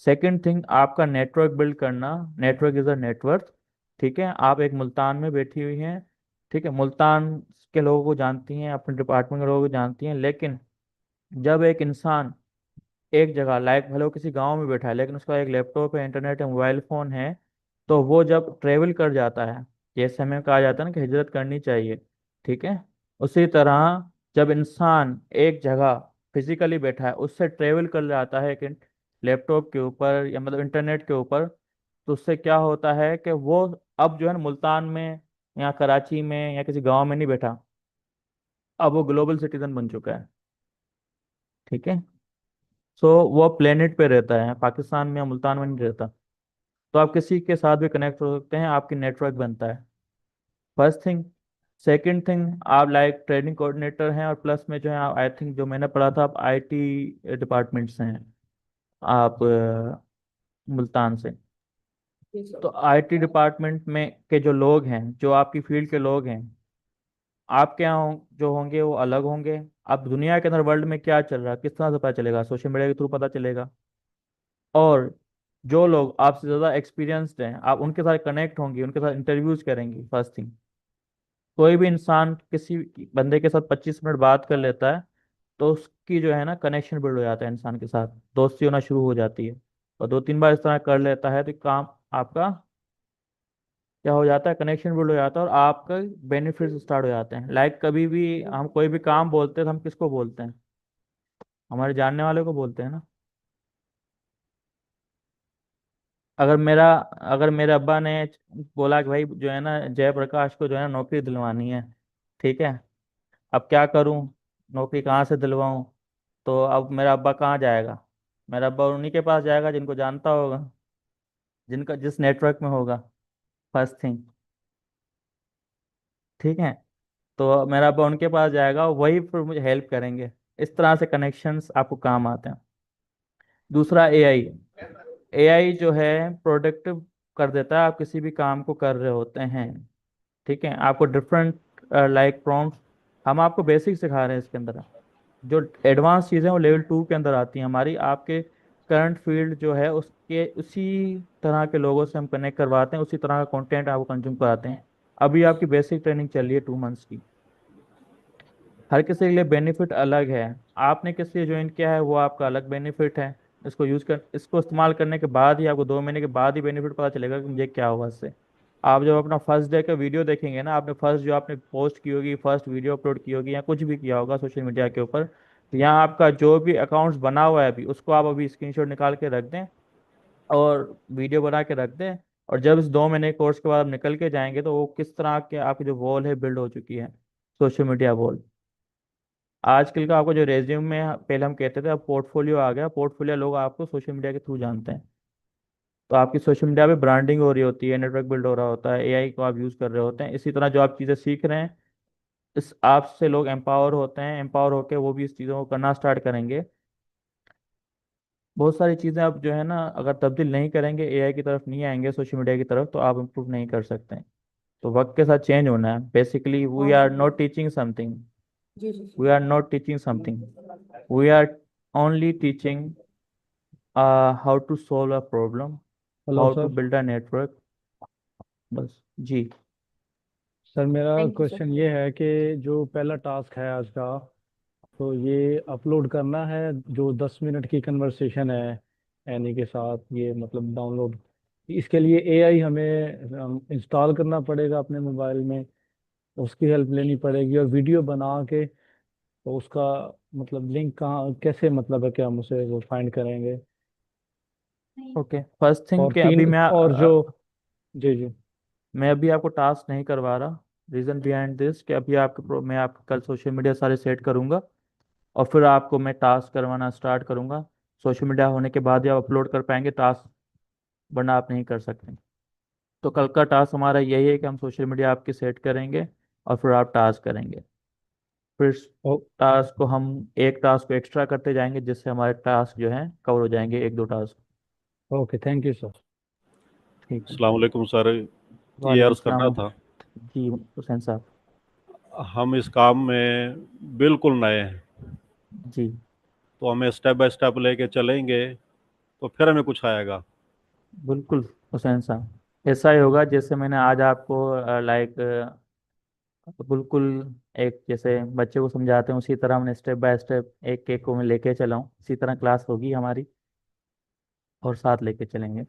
सेकंड थिंग, आपका नेटवर्क बिल्ड करना। Network is a network. ठीक है, आप एक मुल्तान में बैठी हुई हैं, ठीक है, मुल्तान के लोगों को जानती हैं, अपने डिपार्टमेंट के लोगों को जानती हैं, लेकिन जब एक इंसान एक जगह, लाइक भले वो किसी गांव में बैठा है लेकिन उसका एक लैपटॉप है, इंटरनेट है, मोबाइल फ़ोन है, तो वो जब ट्रेवल कर जाता है, जैसे हमें कहा जाता है ना कि हिजरत करनी चाहिए, ठीक है, उसी तरह जब इंसान एक जगह फिजिकली बैठा है, उससे ट्रेवल कर जाता है एक लैपटॉप के ऊपर या मतलब इंटरनेट के ऊपर, तो उससे क्या होता है कि वो अब जो है ना मुल्तान में या कराची में या किसी गांव में नहीं बैठा, अब वो ग्लोबल सिटीजन बन चुका है। ठीक है, सो वो प्लेनेट पे रहता है, पाकिस्तान में या मुल्तान में नहीं रहता। तो आप किसी के साथ भी कनेक्ट हो सकते हैं, आपकी नेटवर्क बनता है, फर्स्ट थिंग। सेकंड थिंग, आप लाइक ट्रेनिंग कोऑर्डिनेटर हैं, और प्लस में जो है आई थिंक जो मैंने पढ़ा था आप आईटी डिपार्टमेंट से हैं, आप मुल्तान से। तो आईटी डिपार्टमेंट में के जो लोग हैं, जो आपकी फील्ड के लोग हैं, आपके यहाँ जो होंगे वो अलग होंगे। अब दुनिया के अंदर वर्ल्ड में क्या चल रहा है किस तरह से पता चलेगा? सोशल मीडिया के थ्रू पता चलेगा। और जो लोग आपसे ज़्यादा एक्सपीरियंस्ड हैं, आप उनके साथ कनेक्ट होंगी, उनके साथ इंटरव्यूज करेंगी, फर्स्ट थिंग। कोई भी इंसान किसी बंदे के साथ 25 मिनट बात कर लेता है, तो उसकी जो है ना कनेक्शन बिल्ड हो जाता है इंसान के साथ, दोस्ती होना शुरू हो जाती है। और 2-3 बार इस तरह कर लेता है तो काम आपका क्या हो जाता है, कनेक्शन बिल्ड हो जाता है, और आपका बेनिफिट्स स्टार्ट हो जाते हैं। लाइक कभी भी हम कोई भी काम बोलते हैं तो हम किसको बोलते हैं? हमारे जानने वाले को बोलते हैं ना। अगर मेरे अब्बा ने बोला कि भाई जो है ना जयप्रकाश को जो है ना नौकरी दिलवानी है, ठीक है, अब क्या करूं, नौकरी कहाँ से दिलवाऊं? तो अब मेरा अब्बा कहाँ जाएगा? मेरा अब्बा उन्हीं के पास जाएगा जिनको जानता होगा, जिनका जिस नेटवर्क में होगा, फर्स्ट थिंग। ठीक है, तो मेरा अब्बा उनके पास जाएगा, वही फिर मुझे हेल्प करेंगे। इस तरह से कनेक्शंस आपको काम आते हैं। दूसरा, एआई। एआई जो है प्रोडक्टिव कर देता है, आप किसी भी काम को कर रहे होते हैं, ठीक है, आपको डिफरेंट लाइक प्रॉम्प्ट, हम आपको बेसिक सिखा रहे हैं इसके अंदर। जो एडवांस चीज़ें वो लेवल 2 के अंदर आती हैं हमारी, आपके करंट फील्ड जो है उसके उसी तरह के लोगों से हम कनेक्ट करवाते हैं, उसी तरह का कंटेंट आपको कंज्यूम कराते हैं। अभी आपकी बेसिक ट्रेनिंग चल रही है 2 मंथ्स की। हर किसी के लिए बेनिफिट अलग है, आपने किस लिए ज्वाइन किया है वो आपका अलग बेनिफिट है। इसको इस्तेमाल करने के बाद ही आपको 2 महीने के बाद ही बेनिफिट पता चलेगा कि मुझे क्या हुआ इससे। आप जब अपना फर्स्ट डे का वीडियो देखेंगे ना, आपने फर्स्ट जो आपने पोस्ट की होगी, फर्स्ट वीडियो अपलोड की होगी, या कुछ भी किया होगा सोशल मीडिया के ऊपर, तो यहाँ आपका जो भी अकाउंट्स बना हुआ है अभी, उसको आप अभी स्क्रीनशॉट निकाल के रख दें और वीडियो बना के रख दें। और जब इस 2 महीने कोर्स के बाद आप निकल के जाएंगे तो वो किस तरह के आपकी जो वॉल है बिल्ड हो चुकी है, सोशल मीडिया वॉल। आजकल का आपको जो रेज्यूम में पहले हम कहते थे, अब पोर्टफोलियो आ गया। पोर्टफोलियो लोग आपको सोशल मीडिया के थ्रू जानते हैं। तो आपकी सोशल मीडिया पे ब्रांडिंग हो रही होती है, नेटवर्क बिल्ड हो रहा होता है, एआई को आप यूज़ कर रहे होते हैं। इसी तरह जो आप चीज़ें सीख रहे हैं, इस आपसे लोग एम्पावर होते हैं, एम्पावर होकर वो भी इस चीज़ों को करना स्टार्ट करेंगे। बहुत सारी चीज़ें आप जो है ना अगर तब्दील नहीं करेंगे, एआई की तरफ नहीं आएंगे, सोशल मीडिया की तरफ, तो आप इम्प्रूव नहीं कर सकते हैं। तो वक्त के साथ चेंज होना है। बेसिकली वी और are sir, not teaching something, जी जी जी। We are not teaching something, we are only teaching how to solve a problem, hello how to sir. Build a network, बस जी। सर मेरा थैंक यू सर। क्वेश्चन ये है कि जो पहला टास्क है आज का, तो ये अपलोड करना है, जो 10 मिनट की कन्वर्सेशन है एनी के साथ, ये मतलब डाउनलोड, इसके लिए एआई हमें इंस्टॉल करना पड़ेगा अपने मोबाइल में, उसकी हेल्प लेनी पड़ेगी, और वीडियो बना के तो उसका मतलब लिंक कहाँ कैसे, मतलब है कि हम उसे वो फाइंड करेंगे? ओके, फर्स्ट थिंग और के अभी तीन और जो, जी जी। मैं अभी आपको टास्क नहीं करवा रहा। रीज़न बिहाइंड दिस कि अभी मैं आपके कल सोशल मीडिया सारे सेट करूंगा, और फिर आपको मैं टास्क करवाना स्टार्ट करूंगा। सोशल मीडिया होने के बाद ही आप अपलोड कर पाएंगे टास्क, वरना आप नहीं कर सकते। तो कल का टास्क हमारा यही है कि हम सोशल मीडिया आपकी सेट करेंगे और फिर आप टास्क करेंगे। फिर ओ टास्क को हम एक टास्क को एक्स्ट्रा करते जाएंगे, जिससे हमारे टास्क जो हैं कवर हो जाएंगे, एक दो task. Okay, thank you sir. ठीक है। अस्सलाम वालेकुम सर, ये वालेकुम अर्ज़ करना सलाम। था, जी हुसैन साहब। हम इस काम में बिल्कुल नए हैं, जी तो हमें स्टेप बाय स्टेप लेके चलेंगे तो फिर हमें कुछ आएगा। बिल्कुल हुसैन साहब, ऐसा ही होगा जैसे मैंने आज आपको लाइक बिल्कुल एक जैसे बच्चे को समझाते हैं उसी तरह हमने स्टेप बाय स्टेप एक एक को मैं लेके चला हूँ, इसी तरह क्लास होगी हमारी और साथ लेके चलेंगे।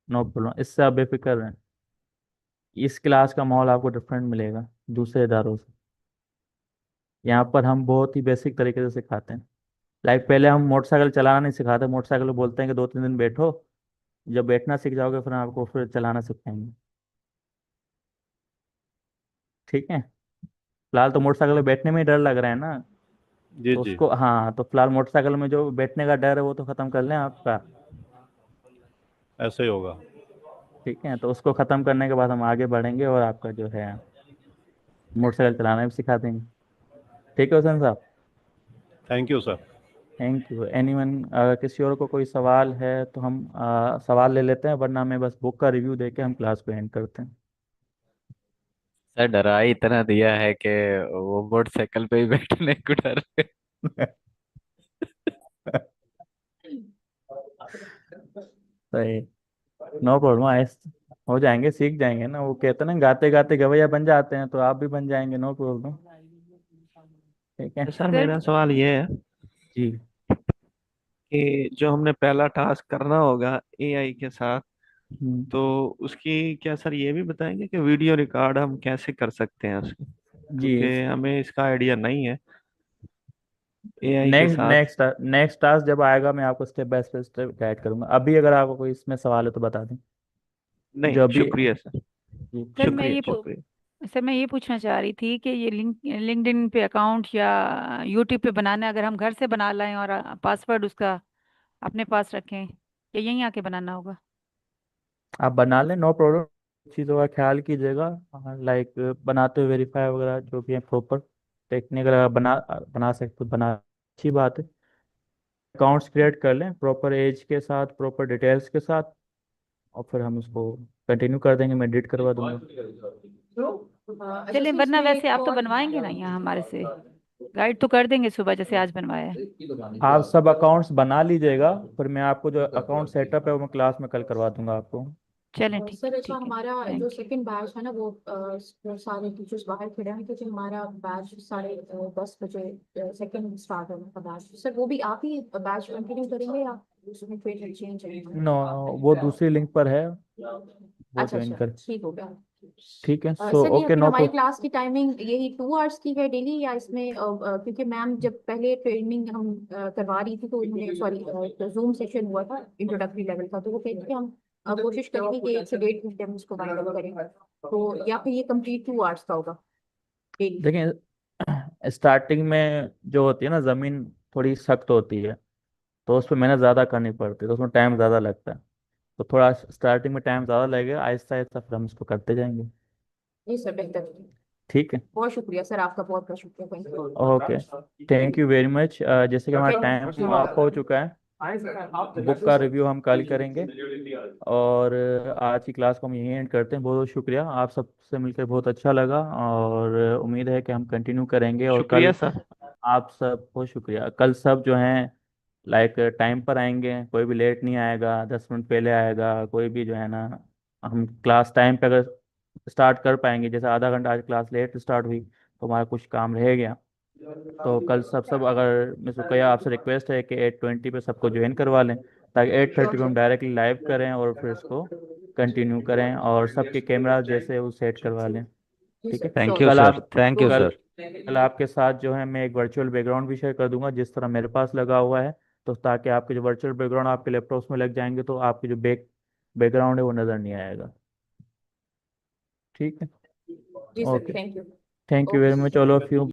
नो प्रॉब्लम, इससे आप बेफिक्र रहें। इस क्लास का माहौल आपको डिफरेंट मिलेगा दूसरे इदारों से। यहाँ पर हम बहुत ही बेसिक तरीके से सिखाते हैं। लाइक पहले हम मोटरसाइकिल चलाना नहीं सिखाते, मोटरसाइकिल को बोलते हैं कि 2-3 दिन बैठो, जब बैठना सीख जाओगे फिर आपको फिर चलाना सिखाएंगे। ठीक है। फिलहाल तो मोटरसाइकिल में बैठने में ही डर लग रहा है ना, जी तो जी, उसको, हाँ, तो फिलहाल मोटरसाइकिल में जो बैठने का डर है वो तो ख़त्म कर लें आपका। ऐसे ही होगा। ठीक है, तो उसको ख़त्म करने के बाद हम आगे बढ़ेंगे और आपका जो है मोटरसाइकिल चलाना भी सिखा देंगे। ठीक है हुसैन साहब। Thank you sir. Thank you. Anyone, किसी और को कोई सवाल है तो हम सवाल ले लेते हैं, वरना मैं बस बुक का रिव्यू देके हम क्लास को एंड करते हैं। सर डरा ही इतना दिया है कि वो मोटरसाइकिल पे ही बैठने को डर है। सही। नो प्रॉब्लम, आहिस्ता हो जाएंगे, सीख जाएंगे ना, वो कहते हैं ना गाते गाते गवैया बन जाते हैं, तो आप भी बन जाएंगे, नो प्रॉब्लम। ठीक है। सर सर मेरा सवाल ये है जी कि जो हमने पहला टास्क करना होगा एआई के साथ, हम्म, तो उसकी क्या सर ये भी बताएंगे कि वीडियो रिकॉर्ड हम कैसे कर सकते हैं उसकी, जी। क्योंकि हमें इसका आइडिया नहीं है एआई के नेक्स्ट साथ। नेक्स्ट नेक्स्ट टास्क जब आएगा मैं आपको स्टेप बाय स्टेप गाइड करूंगा। अभी अगर आपको कोई इसमें सवाल है तो बता दें। नहीं, जो अभी, शुक्रिया सर। जी सर मैं शुक्रिया ये शुक्रिया। सर मैं ये पूछना चाह रही थी कि ये लिंक्डइन पे अकाउंट या यूट्यूब पे बनाना है, अगर हम घर से बना लाएं और पासवर्ड उसका अपने पास रखें, या यहीं आके बनाना होगा? आप बना लें, नो प्रॉब्लम। चीज़ों का ख्याल कीजिएगा, लाइक बनाते हुए वेरीफाई वगैरह जो भी है प्रॉपर टेक्निकल बना बना सकते तो बना, अच्छी बात है। अकाउंट्स क्रिएट कर लें प्रॉपर एज के साथ, प्रॉपर डिटेल्स के साथ, और फिर हम उसको कंटिन्यू कर देंगे, मैं एडिट करवा दूंगा। चलें, वरना वैसे आप तो बनवाएंगे ना यहाँ हमारे से, गाइड तो कर देंगे सुबह जैसे आज बनवाया है। आप सब अकाउंट्स बना लीजिएगा, फिर मैं आपको जो अकाउंट सेटअप है वो मैं क्लास में कल करवा दूंगा आपको। चलें, ठीक सर है, अच्छा, ठीक है, हमारा जो थैंक यू। सेकंड बैच है ना वो सारे टीचर्स बाहर खड़े हैं, क्योंकि हमारा बैच 10:30 सेकंड स्टार्ट होने का बैच। सर वो भी आप ही बैच कंटिन्यू करेंगे या उसमें कोई चेंज है? नो, वो दूसरी लिंक पर है, वो अच्छा ज्वाइन अच्छा, कर। ठीक हो गया। ठीक है, सो सर ये ओके, फिर नो हमारी प्रॉब्लम। क्लास की टाइमिंग यही 2 आवर्स की है डेली, या इसमें क्योंकि मैम जब पहले ट्रेनिंग हम करवा रही थी तो उन्होंने, सॉरी, जूम सेशन हुआ था इंट्रोडक्टरी लेवल का, तो वो कहते कि हम कोशिश करेंगे कि 1 से 1.5 घंटे हम इसको वाइंड अप करें, तो या फिर ये कंप्लीट 2 आवर्स का होगा डेली? देखिए, स्टार्टिंग में जो होती है ना ज़मीन थोड़ी सख्त होती है, तो उस पर मेहनत ज़्यादा करनी पड़ती है, तो उसमें टाइम ज़्यादा लगता है। तो थोड़ा स्टार्टिंग में टाइम ज़्यादा लगेगा, आहिस्ता आहिस्ता फिर हम इसको करते जाएंगे। जी सर, बेहतर। ठीक है। बहुत शुक्रिया सर, आपका बहुत बहुत शुक्रिया, thank okay, thank you very much. जैसे कि हमारा टाइम यू। समाप्त हो चुका है, बुक का रिव्यू हम कल करेंगे, और आज की क्लास को हम यहीं एंड करते हैं। बहुत बहुत शुक्रिया, आप सबसे मिलकर बहुत अच्छा लगा, और उम्मीद है कि हम कंटिन्यू करेंगे। और शुक्रिया कल सर। आप सब बहुत शुक्रिया, कल सब जो हैं लाइक टाइम पर आएंगे, कोई भी लेट नहीं आएगा, 10 मिनट पहले आएगा, कोई भी जो है ना, हम क्लास टाइम पे अगर स्टार्ट कर पाएंगे, जैसे आधा घंटा आज क्लास लेट स्टार्ट हुई तो हमारा कुछ काम रह गया, तो कल सब सब अगर मैं सुकैया आपसे रिक्वेस्ट है कि 8:20 पे सबको ज्वाइन करवा लें, ताकि 8:30 पे हम डायरेक्टली लाइव करें और फिर इसको कंटिन्यू करें, और सबके कैमरा जैसे वो सेट करवा लें। जी ठीक है। सर, थैंक श्योर यू कल सर, आप थैंक यू कल सर। कल आपके साथ जो है मैं एक वर्चुअल बैकग्राउंड भी शेयर कर दूंगा, जिस तरह मेरे पास लगा हुआ है, तो ताकि आपके जो वर्चुअल बैकग्राउंड आपके लैपटॉप में लग जाएंगे तो आपके जो बैकग्राउंड है वो नज़र नहीं आएगा। ठीक है। जी sir, okay, thank you. Thank you okay very much all of you.